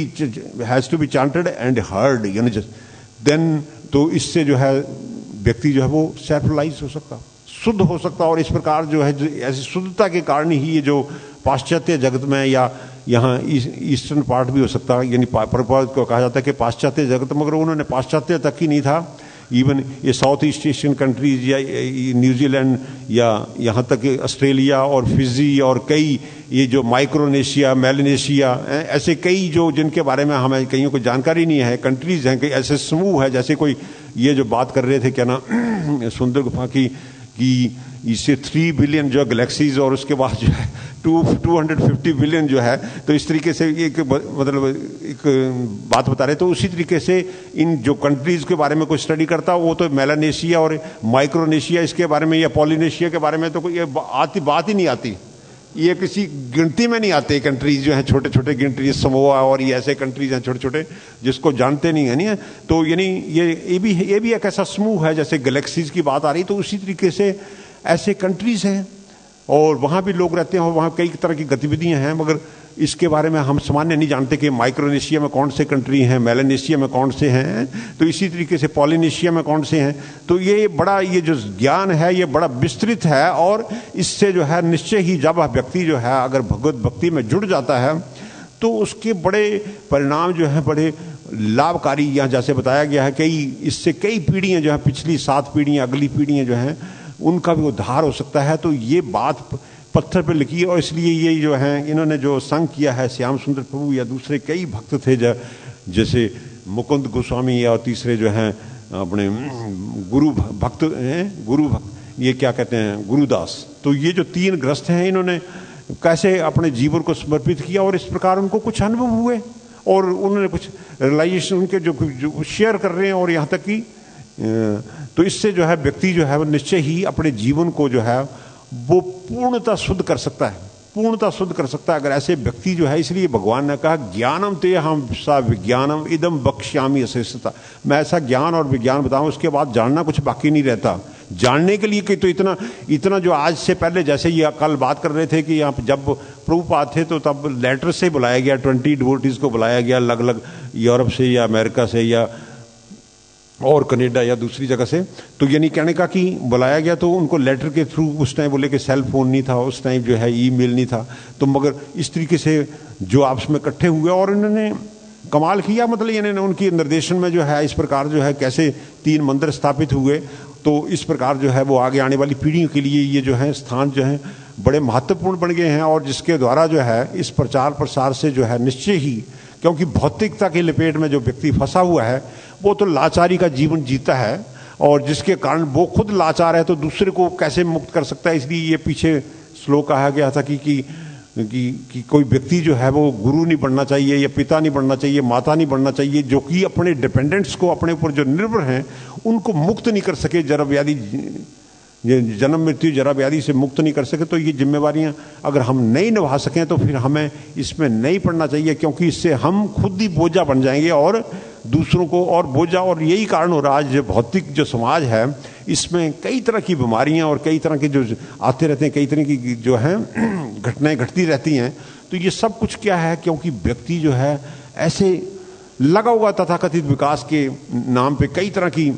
has to be chanted and heard, then तो इससे जो है व्यक्ति जो है वो सेल्फ रियलाइज हो सकता, शुद्ध हो सकता। और इस प्रकार जो है ऐसी शुद्धता के कारण ही ये जो पाश्चात्य जगत में, या यहाँ ईस्टर्न पार्ट भी हो सकता, यानी प्रभावित को कहा जाता है कि पाश्चात्य जगत, मगर उन्होंने पाश्चात्य तक ही नहीं था, इवन ये साउथ ईस्ट एशियन कंट्रीज या न्यूजीलैंड या यहाँ तक ऑस्ट्रेलिया और फिजी और कई ये जो माइक्रोनेशिया, मेलानेशिया, ऐसे कई जो जिनके बारे में हमें कईयों को जानकारी नहीं है, कंट्रीज हैं, कई ऐसे समूह है, जैसे कोई ये जो बात कर रहे थे क्या ना सुंदर गुफा की, कि इससे 3 बिलियन जो गैलेक्सीज और उसके बाद जो है 250 बिलियन जो है, तो इस तरीके से एक मतलब एक बात बता रहे। तो उसी तरीके से इन जो कंट्रीज के बारे में कोई स्टडी करता, वो तो मेलानेशिया और माइक्रोनेशिया इसके बारे में, या पॉलिनेशिया के बारे में तो कोई बात ही नहीं आती, ये किसी गिनती में नहीं आते कंट्रीज जो हैं, छोटे छोटे कंट्रीज, समोआ और ये ऐसे कंट्रीज हैं छोटे छोटे जिसको जानते नहीं है, नहीं है। तो यानी ये भी एक ऐसा समूह है, जैसे गैलेक्सीज की बात आ रही, तो उसी तरीके से ऐसे कंट्रीज हैं और वहाँ भी लोग रहते हैं और वहाँ कई तरह की गतिविधियाँ हैं, मगर इसके बारे में हम सामान्य नहीं जानते कि माइक्रोनेशिया में कौन से कंट्री हैं, मेलानेशिया में कौन से हैं, तो इसी तरीके से पॉलिनेशिया में कौन से हैं। तो ये बड़ा, ये जो ज्ञान है ये बड़ा विस्तृत है, और इससे जो है निश्चय ही जब व्यक्ति जो है अगर भगवत भक्ति में जुड़ जाता है, तो उसके बड़े परिणाम जो हैं बड़े लाभकारी, यहाँ जैसे बताया गया है, इससे कई पीढ़ियाँ जो है, पिछली 7 पीढ़ियाँ, अगली पीढ़ियाँ जो हैं, उनका भी उद्धार हो सकता है। तो ये बात पत्थर पे लिखी है, और इसलिए ये जो है इन्होंने जो संग किया है, श्याम सुंदर प्रभु या दूसरे कई भक्त थे जैसे मुकुंद गोस्वामी, या तीसरे जो हैं अपने गुरु भक्त, ये क्या कहते हैं, गुरुदास। तो ये जो 3 ग्रस्त हैं, इन्होंने कैसे अपने जीवन को समर्पित किया, और इस प्रकार उनको कुछ अनुभव हुए, और उन्होंने कुछ रियलाइजेशन उनके जो शेयर कर रहे हैं, और यहाँ तक कि तो इससे जो है व्यक्ति जो है वो निश्चय ही अपने जीवन को जो है वो पूर्णतः शुद्ध कर सकता है, पूर्णतः शुद्ध कर सकता है अगर ऐसे व्यक्ति जो है। इसलिए भगवान ने कहा ज्ञानम ते हम सा विज्ञानम इदम बक्ष्यामि अशेषता, मैं ऐसा ज्ञान और विज्ञान बताऊं, उसके बाद जानना कुछ बाकी नहीं रहता। जानने के लिए कि तो इतना जो आज से पहले, जैसे ये कल बात कर रहे थे कि यहाँ जब प्रभुपाद थे तो तब लेटर से बुलाया गया, 20 डिवोटीज को बुलाया गया, अलग अलग यूरोप से या अमेरिका से या और कनाडा या दूसरी जगह से। तो यानी कहने का कि बुलाया गया, तो उनको लेटर के थ्रू, उस टाइम बोले कि सेल फोन नहीं था, उस टाइम जो है ईमेल नहीं था, तो मगर इस तरीके से जो आपस में इकट्ठे हुए और इन्होंने कमाल किया, मतलब इन्होंने उनके निर्देशन में जो है इस प्रकार जो है कैसे 3 मंदिर स्थापित हुए। तो इस प्रकार जो है वो आगे आने वाली पीढ़ियों के लिए ये जो है स्थान जो है बड़े महत्वपूर्ण बन गए हैं, और जिसके द्वारा जो है इस प्रचार प्रसार से जो है निश्चय ही क्योंकि भौतिकता की लपेट में जो व्यक्ति फंसा हुआ है वो तो लाचारी का जीवन जीता है, और जिसके कारण वो खुद लाचार है तो दूसरे को कैसे मुक्त कर सकता है। इसलिए ये पीछे श्लोक कहा गया था कि कोई व्यक्ति जो है वो गुरु नहीं बनना चाहिए, या पिता नहीं बनना चाहिए, माता नहीं बनना चाहिए, जो कि अपने डिपेंडेंट्स को, अपने ऊपर जो निर्भर हैं उनको मुक्त नहीं कर सके, जरा व्याधि, जन्म मृत्यु जरा व्याधि से मुक्त नहीं कर सके। तो ये जिम्मेवारियां अगर हम नहीं निभा सकें तो फिर हमें इसमें नहीं पड़ना चाहिए, क्योंकि इससे हम खुद ही बोझा बन जाएंगे और दूसरों को और बोझा। और यही कारण हो रहा है, जो भौतिक जो समाज है इसमें कई तरह की बीमारियां और कई तरह के जो आते रहते हैं, कई तरह की जो हैं घटनाएं घटती रहती हैं। तो ये सब कुछ क्या है, क्योंकि व्यक्ति जो है ऐसे लगा हुआ तथाकथित विकास के नाम पे कई तरह की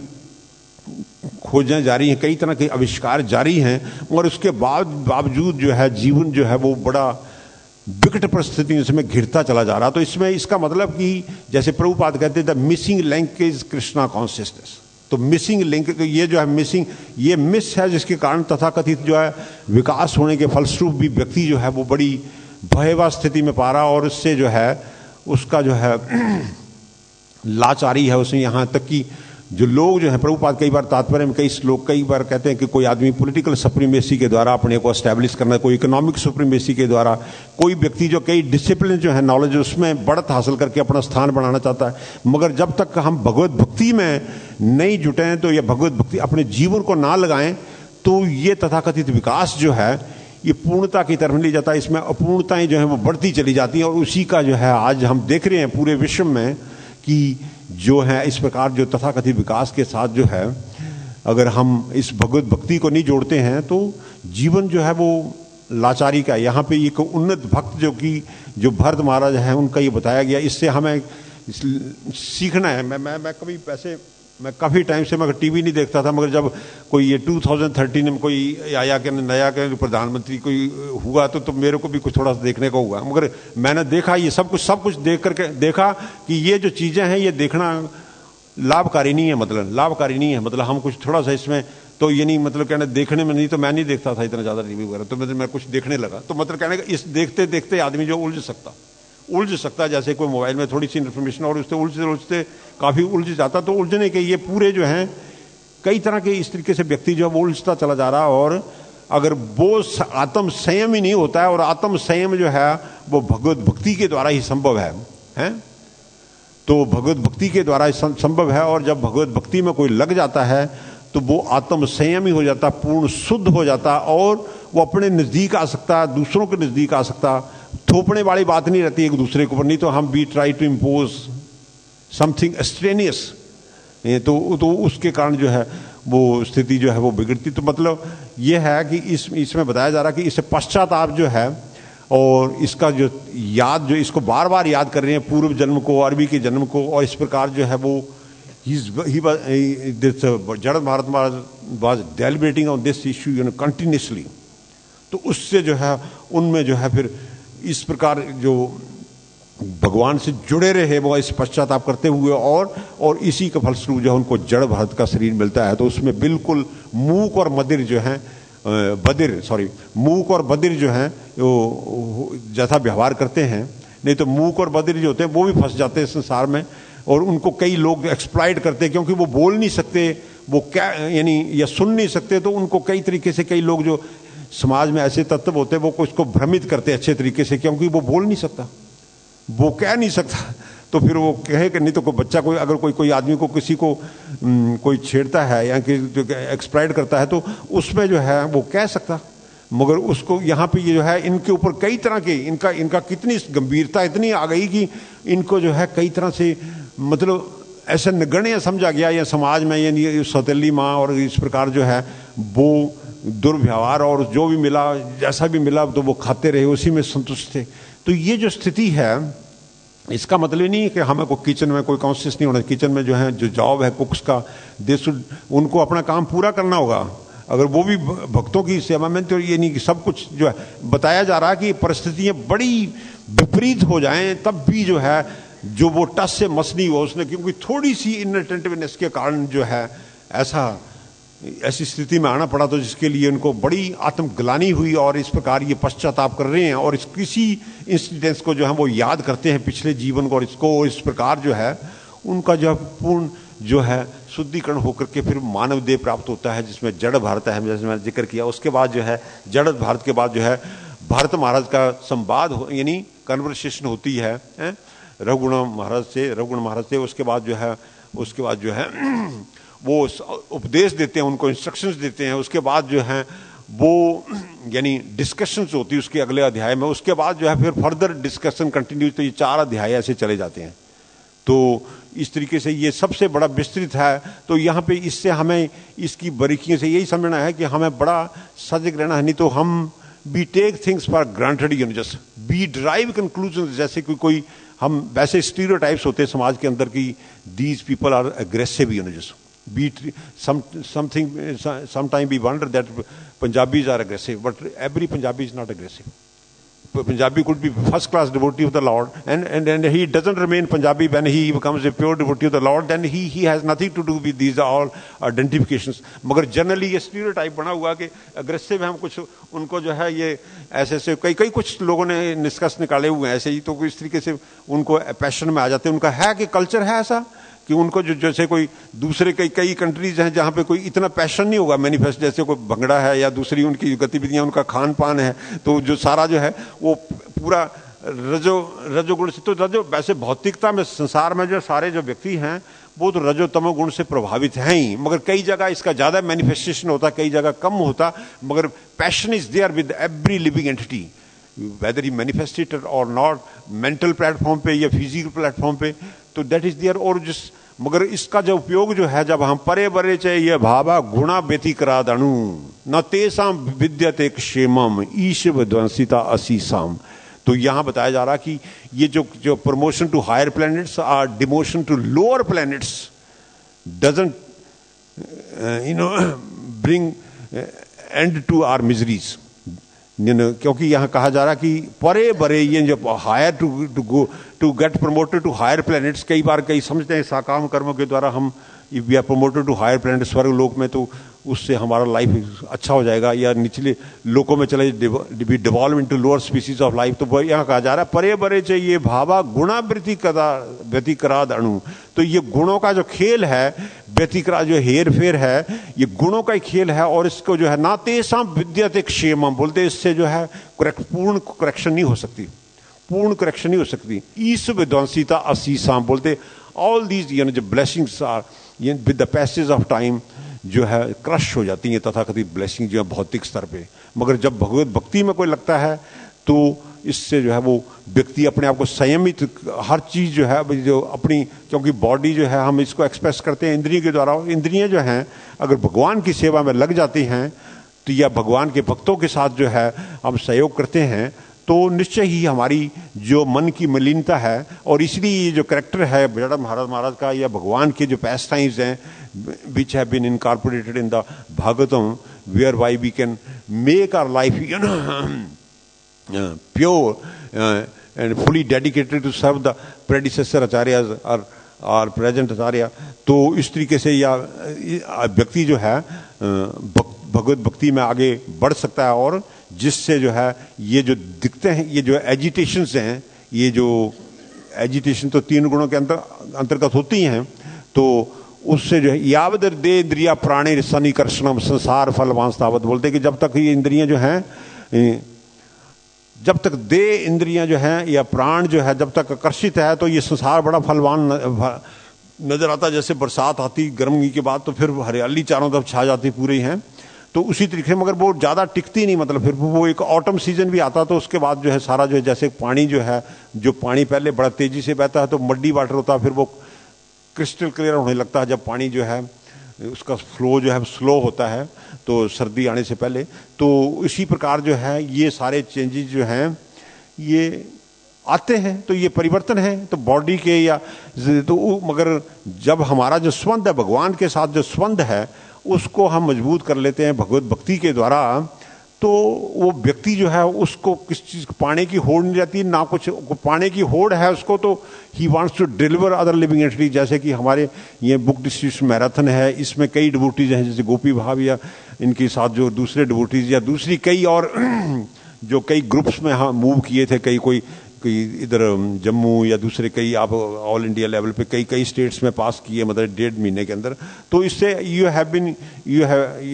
खोजें जारी हैं, कई तरह के आविष्कार जारी हैं, और उसके बावजूद जो है जीवन जो है वो बड़ा विकट परिस्थितियों में घिरता चला जा रहा। तो इसमें इसका मतलब कि जैसे प्रभुपाद कहते हैं the missing link is Krishna consciousness. तो मिसिंग लिंक, तो ये जो है मिसिंग, ये मिस है, जिसके कारण तथाकथित जो है विकास होने के फलस्वरूप भी व्यक्ति जो है वो बड़ी भयावह स्थिति में पा रहा, और उससे जो है उसका जो है लाचारी है उसमें। यहाँ तक कि जो लोग जो है, प्रभुपाद कई बार तात्पर्य में कई श्लोक कई बार कहते हैं कि कोई आदमी पॉलिटिकल सुप्रीमेसी के द्वारा अपने को एस्टैब्लिश करना, कोई इकोनॉमिक सुप्रीमेसी के द्वारा, कोई व्यक्ति जो कई डिसिप्लिन जो है नॉलेज उसमें बढ़त हासिल करके अपना स्थान बनाना चाहता है। मगर जब तक हम भगवत भक्ति में नहीं जुटें तो, या भगवत भक्ति अपने जीवन को ना लगाएं, तो ये तथाकथित विकास जो है ये पूर्णता की तरफ नहीं जाता, इसमें अपूर्णताएं जो है वो बढ़ती चली जाती हैं। और उसी का जो है आज हम देख रहे हैं पूरे विश्व में कि जो है इस प्रकार जो तथाकथित विकास के साथ जो है अगर हम इस भगवत भक्ति को नहीं जोड़ते हैं तो जीवन जो है वो लाचारी का। यहाँ पे एक उन्नत भक्त जो भरत महाराज हैं उनका ये बताया गया, इससे हमें सीखना है। मैं कभी पैसे मैं काफ़ी टाइम से मैं टीवी नहीं देखता था, मगर जब कोई ये 2013 में कोई आया कि नया के प्रधानमंत्री कोई हुआ तो मेरे को भी कुछ थोड़ा सा देखने को हुआ। मगर मैंने देखा ये सब कुछ देख करके देखा कि ये जो चीज़ें हैं ये देखना लाभकारी नहीं है, मतलब लाभकारी नहीं है। मतलब हम कुछ थोड़ा सा इसमें तो ये नहीं मतलब कहना देखने में नहीं, तो मैं नहीं देखता था इतना ज़्यादा टीवी वगैरह, तो मैं कुछ देखने लगा। तो मतलब कहने का इस देखते देखते आदमी जो उलझ सकता है, जैसे कोई मोबाइल में थोड़ी सी इन्फॉर्मेशन और उससे उलझते काफ़ी उलझ जाता। तो उलझने के ये पूरे जो हैं कई तरह के इस तरीके से व्यक्ति जो है वो उलझता चला जा रहा। और अगर वो आत्म संयम ही नहीं होता है, और आत्म संयम जो है वो भगवत भक्ति के द्वारा ही संभव है तो भगवत भक्ति के द्वारा ही संभव है। और जब भगवत भक्ति में कोई लग जाता है तो वो आत्म संयम ही हो जाता, पूर्ण शुद्ध हो जाता, और वो अपने नज़दीक आ सकता, दूसरों के नज़दीक आ सकता। थोपने वाली बात नहीं रहती एक दूसरे के ऊपर, नहीं तो हम we try to impose something extraneous, तो उसके कारण जो है वो स्थिति जो है वो बिगड़ती। तो मतलब ये है कि इसमें बताया जा रहा है कि इससे पश्चाताप जो है और इसका जो याद जो इसको बार बार याद कर रहे हैं पूर्व जन्म को, अरबी के जन्म को, और इस प्रकार जो है वो जड़ Mahatma was deliberating on this issue continuously. तो उससे जो है उनमें जो है फिर इस प्रकार जो भगवान से जुड़े रहे वो इस पश्चाताप करते हुए, और इसी के फलस्वरूप जो है उनको जड़ भारत का शरीर मिलता है। तो उसमें बिल्कुल मूक और बधिर जो हैं मूक और बधिर जो हैं वो जैसा व्यवहार करते हैं, नहीं तो मूक और बधिर जो होते हैं वो भी फंस जाते हैं संसार में, और उनको कई लोग एक्सप्लॉइट करते हैं क्योंकि वो बोल नहीं सकते, वो क्या यानी या सुन नहीं सकते। तो उनको कई तरीके से कई लोग जो समाज में ऐसे तत्व होते हैं वो उसको भ्रमित करते हैं अच्छे तरीके से, क्योंकि वो बोल नहीं सकता, वो कह नहीं सकता। तो फिर वो कहे कि नहीं तो कोई बच्चा अगर कोई आदमी को किसी को कोई छेड़ता है या एक्सप्लॉइट करता है तो उसमें जो है वो कह सकता, मगर उसको यहाँ पे ये जो है इनके ऊपर कई तरह के इनका कितनी गंभीरता इतनी आ गई कि इनको जो है कई तरह से मतलब ऐसा नगण्य समझा गया या समाज में, यानी सौतेली माँ और इस प्रकार जो है वो दुर्व्यवहार, और जो भी मिला जैसा भी मिला तो वो खाते रहे, उसी में संतुष्ट थे। तो ये जो स्थिति है इसका मतलब नहीं है कि हमें को किचन में कोई कॉन्शियस नहीं होना। किचन में जो है जो जॉब है कुक्स का, उनको अपना काम पूरा करना होगा। अगर वो भी भक्तों की सेवा में, तो ये नहीं कि सब कुछ जो है बताया जा रहा है कि परिस्थितियां बड़ी विपरीत हो जाएं तब भी जो है जो वो टस से मस नहीं हो उसने, क्योंकि थोड़ी सी इनअटेंटिवनेस के कारण जो है ऐसा ऐसी स्थिति में आना पड़ा, तो जिसके लिए उनको बड़ी आत्मग्लानि हुई और इस प्रकार ये पश्चाताप कर रहे हैं और इस किसी इंसिडेंट्स को जो है वो याद करते हैं पिछले जीवन को, और इसको इस प्रकार जो है उनका जो पूर्ण जो है शुद्धिकरण होकर के फिर मानव देह प्राप्त होता है, जिसमें जड़ भारत है, जैसे मैंने जिक्र किया। उसके बाद जो है जड़ भारत के बाद जो है भारत महाराज का संवाद यानी कन्वर्सेशन होती है रघुगुण महाराज से। उसके बाद जो है वो उपदेश देते हैं, उनको इंस्ट्रक्शंस देते हैं। उसके बाद जो है वो यानी डिस्कशंस होती है उसके अगले अध्याय में। उसके बाद जो है फिर फर्दर डिस्कशन कंटिन्यू, तो ये 4 अध्याय ऐसे चले जाते हैं। तो इस तरीके से ये सबसे बड़ा विस्तृत है। तो यहाँ पे इससे हमें इसकी बारीकियों से यही समझना है कि हमें बड़ा सजग रहना है, नहीं तो हम we take things for granted, just we drive conclusion. जैसे कोई हम वैसे स्टीरियोटाइप्स होते हैं समाज के अंदर की these people are aggressive, just sometimes we wonder that Punjabis are aggressive, but every Punjabi is not aggressive. Punjabi could be first class devotee of the Lord, and he doesn't remain Punjabi when he becomes a pure devotee of the Lord, then he has nothing to do with these all identifications. मगर जनरली ये स्टीरियोटाइप बना हुआ कि अग्रेसिव है, हम कुछ उनको जो है ये ऐसे कई कुछ लोगों ने निष्कर्ष निकाले हुए हैं ऐसे ही, तो इस तरीके से उनको पैशन में आ जाते हैं। उनका है कि कल्चर है ऐसा कि उनको जो जैसे कोई दूसरे कई कंट्रीज हैं जहाँ पे कोई इतना पैशन नहीं होगा मैनिफेस्ट, जैसे कोई भंगड़ा है या दूसरी उनकी गतिविधियां, उनका खान पान है, तो जो सारा जो है वो पूरा रजोगुण से। तो रजो वैसे भौतिकता में संसार में जो सारे जो व्यक्ति हैं वो तो रजोतमो गुण से प्रभावित हैं ही, मगर कई जगह इसका ज्यादा मैनिफेस्टेशन होता, कई जगह कम होता, मगर passion is there with every living entity, whether he manifested or not, mental platform पे या फिजिकल प्लेटफॉर्म पे, तो दैट इज देयर। और जिस मगर इसका जो उपयोग जो है, जब हम परे बरे चाहिए भावा गुणा व्यतिक्रादणु न तेसाम विद्यते क्षेमम ईश विध्वंसिता असीसाम, तो यहां बताया जा रहा कि ये जो प्रमोशन टू हायर प्लैनेट्स और demotion to lower planets doesn't bring end to our miseries, क्योंकि यहां कहा जा रहा कि परे बरे ये जो higher to get promoted to higher planets, कई बार कई समझते हैं साकाम कर्मों के द्वारा हम we are promoted to higher planet, स्वर्ग लोक में, तो उससे हमारा लाइफ अच्छा हो जाएगा, या निचले लोकों में चले devolve into lower species of life. तो यहाँ कहा जा रहा है परे बरे चाहिए भावा गुणा व्यतिक्राद अणु, तो ये गुणों का जो खेल है, व्यतिक्राद जो हेर फेर है, ये गुणों का ही खेल है। और इसको जो है ना तेसाम विद्यते क्षेमम बोलते, इससे जो है पूर्ण करेक्शन नहीं हो सकती, पूर्ण करेक्शन नहीं हो सकती। ईश विध्वंसिता असीसाम बोलते, ऑल दीज जो blessings are with the passage of time जो है क्रश हो जाती है तथाकथित ब्लेसिंग जो है भौतिक स्तर पे। मगर जब भगवत भक्ति में कोई लगता है तो इससे जो है वो व्यक्ति अपने आप को संयमित, हर चीज जो है जो अपनी, क्योंकि बॉडी जो है हम इसको एक्सप्रेस करते हैं इंद्रियों के द्वारा, इंद्रियां जो हैं अगर भगवान की सेवा में लग जाती हैं तो या भगवान के भक्तों के साथ जो है हम सहयोग करते हैं, तो निश्चय ही हमारी जो मन की मलिनता है, और इसलिए ये जो कैरेक्टर है जड़ महाराज का या भगवान के जो पैस टाइम्स हैं which have been incorporated in the Bhagavatam, whereby we can make our life pure and fully dedicated to serve the predecessor acharyas or present acharya। तो इस तरीके से या व्यक्ति जो है भगवत भक्ति में आगे बढ़ सकता है, और जिससे जो है ये जो दिखते हैं ये जो एजिटेशंस हैं, ये जो एजिटेशन तो 3 गुणों के अंतर्गत होती हैं, तो उससे जो है यावद दे इंद्रिया प्राणी सन्निकर्षणम संसार फलवांस तावत बोलते कि जब तक ये इंद्रियां जो हैं, जब तक दे इंद्रियां जो हैं या प्राण जो है जब तक आकर्षित है, तो ये संसार बड़ा फलवान नजर आता। जैसे बरसात आती गर्मी के बाद तो फिर हरियाली चारों तरफ छा जाती पूरी हैं, तो उसी तरीके मगर वो ज़्यादा टिकती नहीं, मतलब फिर वो एक ऑटम सीजन भी आता, तो उसके बाद जो है सारा जो है जैसे पानी जो है, जो पानी पहले बड़ा तेजी से बहता है तो मड्डी वाटर होता है, फिर वो क्रिस्टल क्लियर होने लगता है जब पानी जो है उसका फ्लो जो है स्लो होता है, तो सर्दी आने से पहले। तो इसी प्रकार जो है ये सारे चेंजेस जो हैं ये आते हैं, तो ये परिवर्तन है तो बॉडी के या तो, मगर जब हमारा जो संबंध है भगवान के साथ, जो संबंध है उसको हम मजबूत कर लेते हैं भगवत भक्ति के द्वारा, तो वो व्यक्ति जो है उसको किस चीज को पाने की होड़ नहीं रहती, ना कुछ पाने की होड़ है उसको, तो he wants to deliver other living entity. जैसे कि हमारे ये बुक डिस्ट्रीब्यूशन मैराथन है, इसमें कई डिवोटीज हैं, जैसे गोपी भाव या इनके साथ जो दूसरे डिवोटीज या दूसरी कई और जो कई ग्रुप्स में हाँ मूव किए थे, कोई इधर जम्मू या दूसरे कई आप ऑल इंडिया लेवल पे कई स्टेट्स में पास किए, मतलब 1.5 महीने के अंदर। तो इससे you have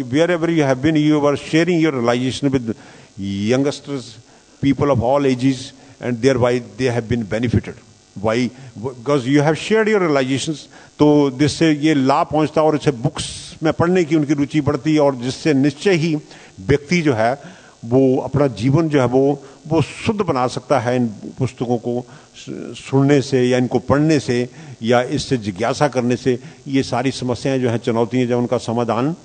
wherever you have been, you are sharing your realisation with youngsters, people of all ages, and thereby they have been benefited why, because you have shared your realisations. तो जिससे ये लाभ पहुंचता और इसे बुक्स में पढ़ने की उनकी रुचि बढ़ती है, और जिससे निश्चय ही व्यक्ति जो है वो अपना जीवन जो है वो शुद्ध बना सकता है इन पुस्तकों को सुनने से या इनको पढ़ने से या इससे जिज्ञासा करने से। ये सारी समस्याएं जो हैं, चुनौतियां जो उनका समाधान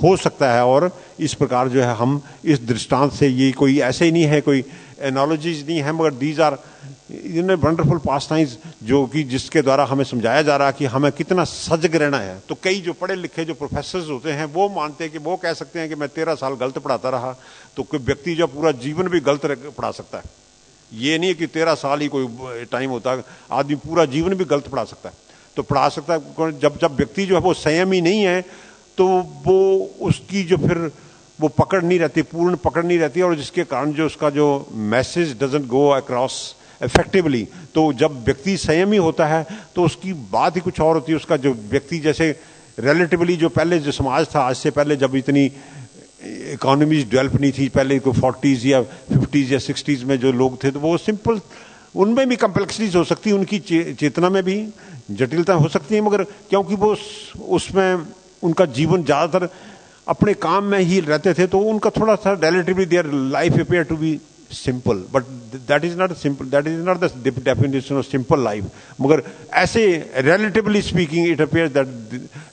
हो सकता है। और इस प्रकार जो है हम इस दृष्टांत से, ये कोई ऐसे ही नहीं है, कोई एनोलॉजीज नहीं है, मगर these are in wonderful pastimes, जो कि जिसके द्वारा हमें समझाया जा रहा है कि हमें कितना सजग रहना है। तो कई जो पढ़े लिखे जो प्रोफेसर्स होते हैं वो मानते हैं कि वो कह सकते हैं कि मैं 13 साल गलत पढ़ाता रहा, तो कोई व्यक्ति जो पूरा जीवन भी गलत पढ़ा सकता है। ये नहीं है कि 13 साल ही कोई टाइम होता है, आदमी पूरा जीवन भी गलत पढ़ा सकता है। तो पढ़ा सकता है जब व्यक्ति जो है वो संयमी नहीं है, तो वो उसकी जो फिर वो पकड़ नहीं रहती, पूर्ण पकड़ नहीं रहती, और जिसके कारण जो उसका जो message doesn't go across effectively. तो जब व्यक्ति संयमी होता है तो उसकी बात ही कुछ और होती है। उसका जो व्यक्ति जैसे रिलेटिवली जो पहले जो समाज था, आज से पहले जब इतनी इकोनॉमीज डेवलप नहीं थी, पहले को 40s या 50s या 60s में जो लोग थे, तो वो सिंपल, उनमें भी कम्प्लेक्सिटीज हो सकती है, उनकी चेतना में भी जटिलता हो सकती है, मगर क्योंकि वो उसमें उनका जीवन ज़्यादातर अपने काम में ही रहते थे, तो उनका थोड़ा सा relatively their life appear to be simple, but that is not simple, that is not the definition of simple life. मगर ऐसे relatively speaking it appear that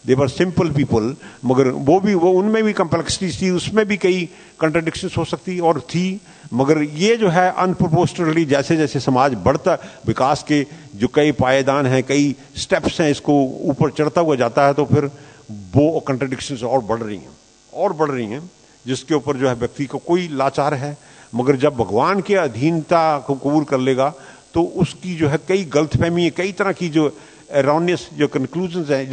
they were simple people, मगर वो उनमें भी कम्प्लेक्सिटी थी, उसमें भी कई कंट्राडिक्शंस हो सकती और थी। मगर ये जो है अनप्रोपोर्शनली जैसे जैसे समाज बढ़ता, विकास के जो कई पायदान हैं, कई स्टेप्स हैं, इसको ऊपर चढ़ता हुआ जाता है, तो फिर वो कंट्राडिक्शंस और बढ़ रही हैं, जिसके ऊपर जो है व्यक्ति को कोई लाचार है। मगर जब भगवान की अधीनता को कबूल कर लेगा, तो उसकी जो है कई गलतफहमी है, कई तरह की जो एरोनियस जो कंक्लूजन्स हैं,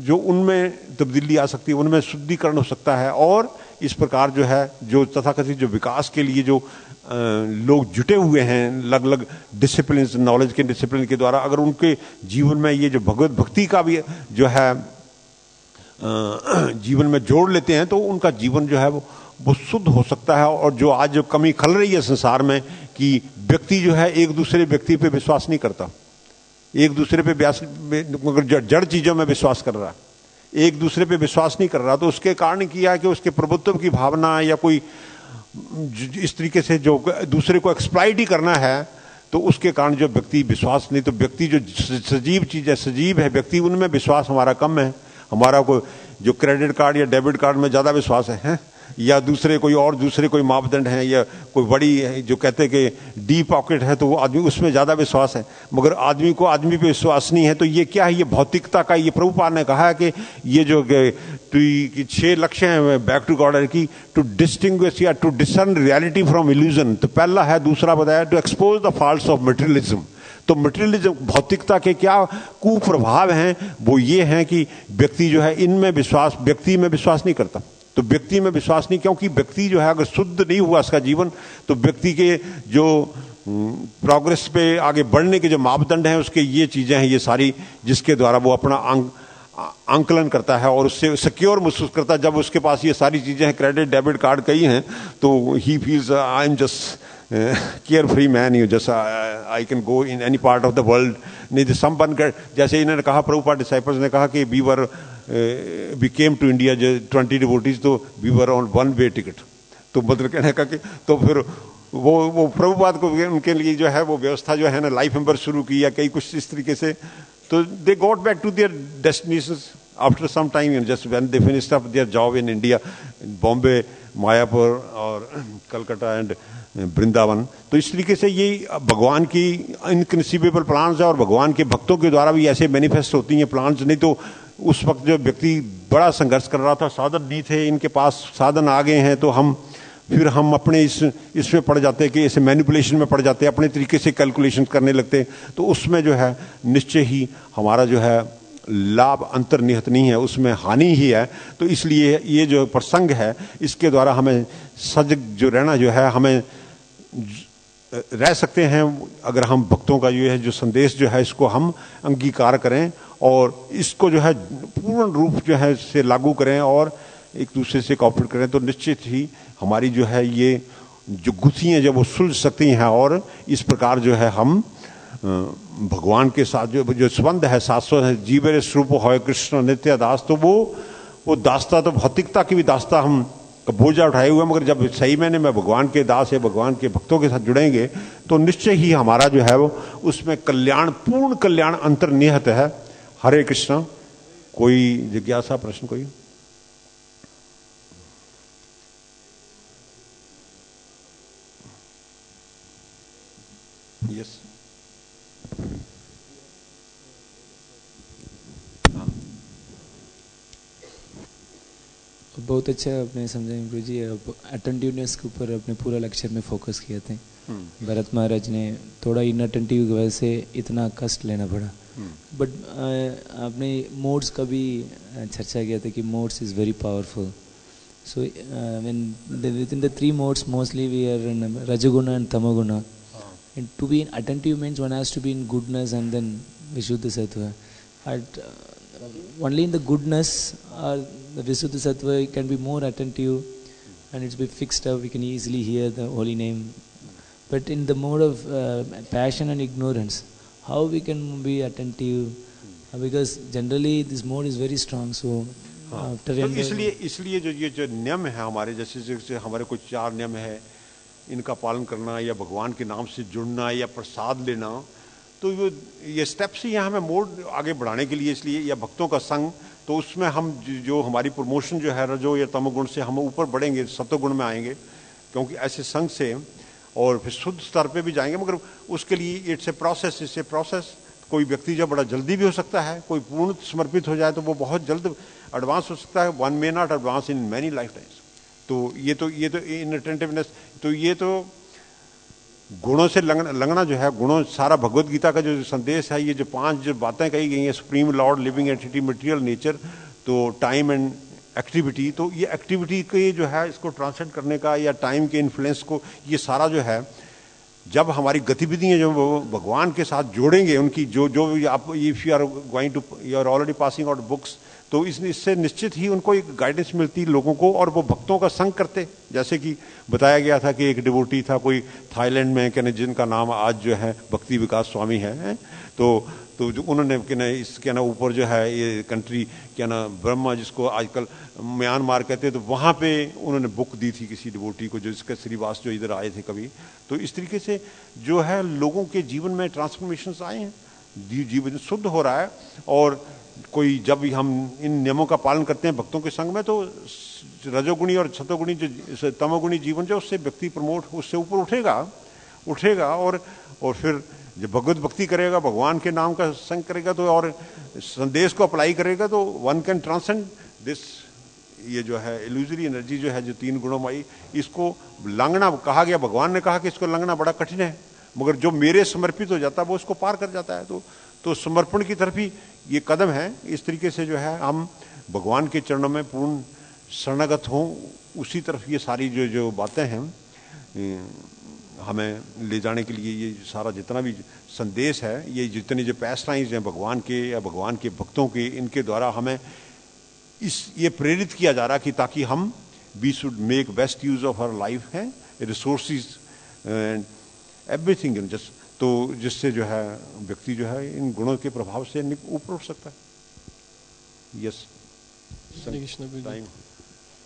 जो उनमें तब्दीली आ सकती है, उनमें शुद्धिकरण हो सकता है। और इस प्रकार जो है जो तथाकथित जो विकास के लिए जो लोग जुटे हुए हैं अलग अलग डिसिप्लिन, नॉलेज के डिसिप्लिन के द्वारा, अगर उनके जीवन में ये जो भगवत भक्ति का भी जो है जीवन में जोड़ लेते हैं, तो उनका जीवन जो है वो शुद्ध हो सकता है। और जो आज जो कमी खल रही है संसार में कि व्यक्ति जो है एक दूसरे व्यक्ति पे विश्वास नहीं करता, एक दूसरे पे मगर जड़ चीजों में विश्वास कर रहा है, एक दूसरे पे विश्वास नहीं कर रहा, तो उसके कारण किया कि उसके प्रभुत्व की भावना या कोई इस तरीके से जो दूसरे को एक्सप्लॉइट ही करना है, तो उसके कारण जो व्यक्ति विश्वास नहीं, तो व्यक्ति जो सजीव चीज है, सजीव है व्यक्ति, उनमें विश्वास हमारा कम है। हमारा को जो क्रेडिट कार्ड या डेबिट कार्ड में ज्यादा विश्वास है, या दूसरे कोई मापदंड है, या कोई बड़ी जो कहते हैं कि डी पॉकेट है, तो वो आदमी उसमें ज्यादा विश्वास है। मगर आदमी को आदमी पे विश्वास नहीं है, तो ये क्या है, ये भौतिकता का। ये प्रभुपाद ने कहा है कि ये जो 6 लक्ष्य हैं बैक टू गॉड की, टू डिस्टिंग्विश या to discern reality from illusion. तो पहला है, दूसरा बताया to expose the faults of materialism. तो मटेरियलिज्म, भौतिकता के क्या कुप्रभाव हैं, वो ये हैं कि व्यक्ति जो है इनमें विश्वास, व्यक्ति में विश्वास नहीं करता। तो व्यक्ति में विश्वास नहीं, क्योंकि व्यक्ति जो है अगर शुद्ध नहीं हुआ इसका जीवन, तो व्यक्ति के जो प्रोग्रेस पे आगे बढ़ने के जो मापदंड हैं, उसके ये चीजें हैं, ये सारी, जिसके द्वारा वो अपना आंकलन करता है और उससे सिक्योर महसूस करता है। जब उसके पास ये सारी चीजें हैं, क्रेडिट डेबिट कार्ड कई हैं, तो he feels I am just carefree man, you just I can go in any part of the world. नहीं तो someone जैसे इन्होंने कहा, प्रभुपाद डिसाइपल्स ने कहा कि we came to India 20 devotees, तो we were on one way ticket। तो मतलब कहने का कि तो फिर वो प्रभुपाद को उनके लिए जो है वो व्यवस्था जो है ना, लाइफ मेंबर शुरू की या कई कुछ इस तरीके से, तो they got back to their destinations after some time, just when they finished up their job in India, Bombay, Mayapur और कलकत्ता एंड वृंदावन। तो इस तरीके से ये भगवान की इनकंसीवेबल प्लान्स है, और भगवान के भक्तों के द्वारा भी ऐसे मैनिफेस्ट होती हैं प्लान्स। नहीं तो उस वक्त जो व्यक्ति बड़ा संघर्ष कर रहा था, साधन नहीं थे, इनके पास साधन आ गए हैं, तो फिर हम अपने इसमें पड़ जाते हैं कि ऐसे मैनिपुलेशन में पड़ जाते हैं, अपने तरीके से कैलकुलेशन करने लगते हैं, तो उसमें जो है निश्चय ही हमारा जो है लाभ अंतर्निहित नहीं है, उसमें हानि ही है। तो इसलिए ये जो प्रसंग है इसके द्वारा हमें सजग जो रहना जो है, हमें रह सकते हैं अगर हम भक्तों का ये है जो संदेश जो है इसको हम अंगीकार करें और इसको जो है पूर्ण रूप जो है से लागू करें और एक दूसरे से कॉपरेट करें, तो निश्चित ही हमारी जो है ये जो गुत्थियां जब वो सुलझ सकती हैं और इस प्रकार जो है हम भगवान के साथ जो संबंध है शाश्वत है, जीवेर स्वरूप है कृष्ण नित्य दास, तो वो दासता तो भौतिकता की भी दासता हम बोझा उठाए हुए, मगर जब सही मैंने में भगवान के दास है, भगवान के भक्तों के साथ जुड़ेंगे तो निश्चय ही हमारा जो है वो उसमें कल्याण, पूर्ण कल्याण अंतर्निहित है। हरे कृष्ण। कोई जिज्ञासा प्रश्न कोई? यस।
बहुत अच्छा आपने समझाया गुरु जी। अब अटेंटिवनेस के ऊपर अपने पूरा लेक्चर में फोकस किए थे। भरत महाराज ने थोड़ा इनअटेंटिव की वजह से इतना कष्ट लेना पड़ा। बट आपने मोड्स का भी चर्चा किया था कि modes is very powerful. So when within the three modes mostly we are in rajoguna and tamoguna, and to be attentive means one has to be in goodness and then Vishuddha Sattva. Only in the goodness or the Vishuddha Sattva you can be more attentive and it's be fixed up, we can easily hear the holy name. But in the mode of passion and ignorance, how we can be attentive? Because generally this mode is very strong. So after
तो इसलिए जो ये जो नियम है हमारे, जैसे हमारे कुछ 4 नियम है, इनका पालन करना या भगवान के नाम से जुड़ना या प्रसाद लेना, तो ये स्टेप्स ही हैं हमें मोड आगे बढ़ाने के लिए। इसलिए या भक्तों का संग, तो उसमें हम जो हमारी प्रमोशन जो है रजो या तमोगुण से हम ऊपर बढ़ेंगे, सत्वगुण में आएंगे, क्योंकि ऐसे संग से और फिर शुद्ध स्तर पे भी जाएंगे। मगर उसके लिए इट्स ए प्रोसेस। कोई व्यक्ति जब बड़ा जल्दी भी हो सकता है, कोई पूर्ण समर्पित हो जाए तो वो बहुत जल्द एडवांस हो सकता है। One may not advance in many life times. तो ये तो इनअटेंटिवनेस, तो ये तो गुणों से लंघना जो है, गुणों, सारा भगवत गीता का जो संदेश है, ये जो 5 जो बातें कही गई हैं, supreme Lord, living entity, material nature, तो टाइम एंड एक्टिविटी, तो ये एक्टिविटी के जो है इसको ट्रांसलेट करने का या टाइम के इन्फ्लुएंस को, ये सारा जो है जब हमारी गतिविधियां जो भगवान के साथ जोड़ेंगे, उनकी जो आप if you are going to, you are already passing out books, तो इससे निश्चित ही उनको एक गाइडेंस मिलती लोगों को, और वो भक्तों का संग करते। जैसे कि बताया गया था कि एक डिवोटी था कोई थाईलैंड में, कहने जिनका नाम आज जो है भक्ति विकास स्वामी है, तो जो उन्होंने इसके ना ऊपर जो है ये कंट्री क्या ना ब्रह्मा, जिसको आजकल म्यांमार कहते हैं, तो वहाँ पे उन्होंने बुक दी थी किसी डिवोटी को, जो इसका श्रीवास जो इधर आए थे कभी। तो इस तरीके से जो है लोगों के जीवन में ट्रांसफॉर्मेशंस आए हैं, जीवन शुद्ध हो रहा है। और कोई जब भी हम इन नियमों का पालन करते हैं भक्तों के संग में, तो रजोगुणी और सतोगुणी जो तमोगुणी जीवन जो, उससे व्यक्ति प्रमोट, उससे ऊपर उठेगा और फिर जब भगवत भक्ति करेगा, भगवान के नाम का संग करेगा, तो और संदेश को अप्लाई करेगा, तो वन कैन ट्रांसेंड दिस, ये जो है इल्यूजरी एनर्जी जो है, जो 3 गुणोमयी, इसको लांघना कहा गया, भगवान ने कहा कि इसको लांघना बड़ा कठिन है, मगर जो मेरे समर्पित हो जाता है वो इसको पार कर जाता है। तो समर्पण की तरफ ही ये कदम है। इस तरीके से जो है हम भगवान के चरणों में पूर्ण शरणागत हों, उसी तरफ ये सारी जो बातें हैं हमें ले जाने के लिए, ये सारा जितना भी संदेश है, ये जितने जो पैस्टाइम्स हैं भगवान के या भगवान के भक्तों के, इनके द्वारा हमें ये प्रेरित किया जा रहा कि ताकि हम we should make best use of our life है, रिसोर्सेज एंड एवरीथिंग, जस्ट तो जिससे जो है व्यक्ति जो है इन गुणों के प्रभाव से ऊपर उठ सकता है। यस
कृष्ण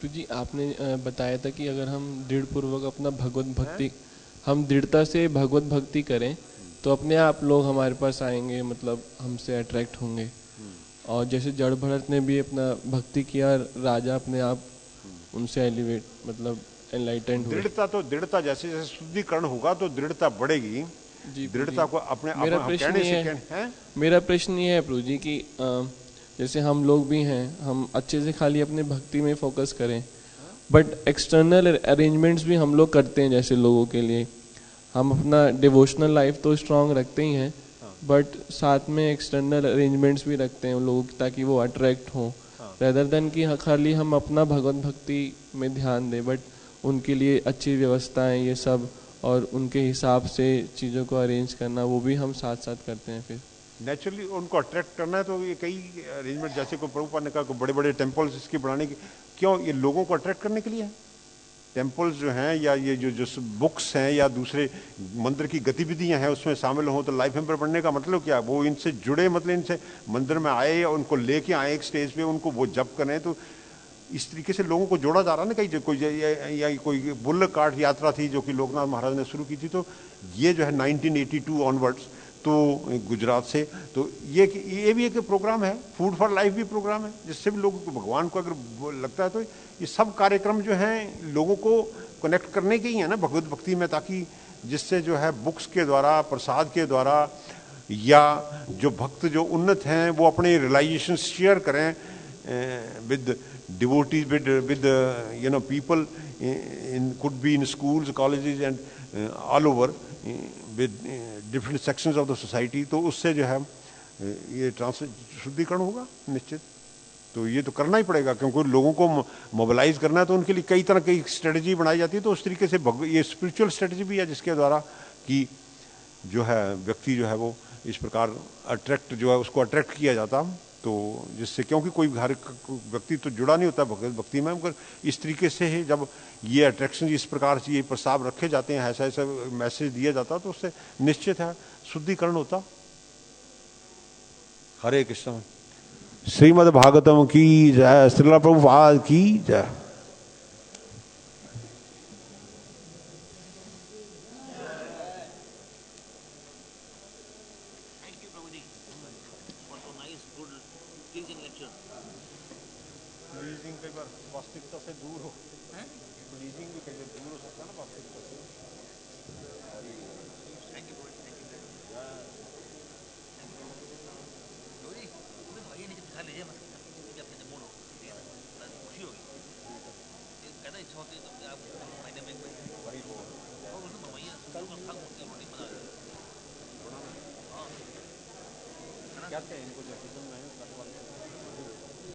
जी, आपने बताया था कि अगर हम दृढ़ पूर्वक अपना भगवत भक्ति, हम दृढ़ता से भगवत भक्ति करें तो अपने आप लोग हमारे पास आएंगे, मतलब हमसे अट्रैक्ट होंगे। और जैसे जड़ भरत ने भी अपना भक्ति किया, राजा अपने आप उनसे एलिवेट, मतलब एनलाइटेंड हुए।
दृढ़ता जैसे जैसे शुद्धिकरण होगा तो दृढ़ता बढ़ेगी। दृढ़ता को अपने
मेरा प्रश्न ये है प्रभु जी कि जैसे हम लोग भी हैं, हम अच्छे से खाली अपने भक्ति में फोकस करें, बट एक्सटर्नल अरेंजमेंट्स भी हम लोग करते हैं जैसे लोगों के लिए। हम अपना डिवोशनल लाइफ तो स्ट्रांग रखते ही हैं, बट साथ में एक्सटर्नल अरेंजमेंट्स भी रखते हैं उन लोगों की, ताकि वो अट्रैक्ट हों, रेदर देन कि खाली हम अपना भगवत भक्ति में ध्यान दें, बट उनके लिए अच्छी व्यवस्थाएं ये सब और उनके हिसाब से चीज़ों को अरेंज करना, वो भी हम साथ साथ करते हैं। फिर
नेचुरली उनको अट्रैक्ट करना है तो ये कई अरेंजमेंट, जैसे को प्रभुपाद ने कहा को बड़े बड़े टेम्पल्स इसके बनाने के, क्यों? ये लोगों को अट्रैक्ट करने के लिए है। टेम्पल्स जो हैं या ये जो बुक्स हैं या दूसरे मंदिर की गतिविधियां हैं उसमें शामिल हों, तो लाइफ मेंबर बनने का मतलब क्या? वो इनसे जुड़े, मतलब इनसे मंदिर में आए या उनको लेके आए एक स्टेज पे, उनको वो जप करें, तो इस तरीके से लोगों को जोड़ा जा रहा है ना। कहीं कोई या कोई बुल कार्ट यात्रा थी जो कि लोकनाथ महाराज ने शुरू की थी, तो ये जो है 1982 ऑनवर्ड्स, तो गुजरात से, तो ये भी एक प्रोग्राम है, फूड फॉर लाइफ भी प्रोग्राम है, जिससे भी लोगों को भगवान को अगर लगता है, तो ये सब कार्यक्रम जो हैं लोगों को कनेक्ट करने के ही है ना भगवत भक्ति में, ताकि जिससे जो है बुक्स के द्वारा, प्रसाद के द्वारा, या जो भक्त जो उन्नत हैं वो अपने रियलाइजेशन शेयर करें with devotees, with people could be in schools, colleges and all over with different sections of the society, तो उससे जो है ये शुद्धिकरण होगा निश्चित। तो ये तो करना ही पड़ेगा, क्योंकि लोगों को मोबिलाइज करना है, तो उनके लिए कई तरह की स्ट्रेटजी बनाई जाती है। तो उस तरीके से ये स्पिरिचुअल स्ट्रेटजी भी है, जिसके द्वारा कि जो है व्यक्ति जो है वो इस प्रकार अट्रैक्ट जो है उसको अट्रैक्ट किया जाता, तो जिससे, क्योंकि कोई हर व्यक्ति तो जुड़ा नहीं होता भगवत भक्ति में, मगर इस तरीके से ही जब ये अट्रैक्शन इस प्रकार से ये प्रस्ताव रखे जाते हैं, ऐसा ऐसा मैसेज दिया जाता, तो उससे निश्चित है शुद्धिकरण होता। हरे कृष्ण। श्रीमद् भागवतम की जय, श्रील प्रभुपाद की जय। प्लीजिंग कई बार वास्तविकता से दूर हो, प्लीजिंग भी कई बार दूर हो सकता है ना वास्तविकता से। क्या थे इनको जो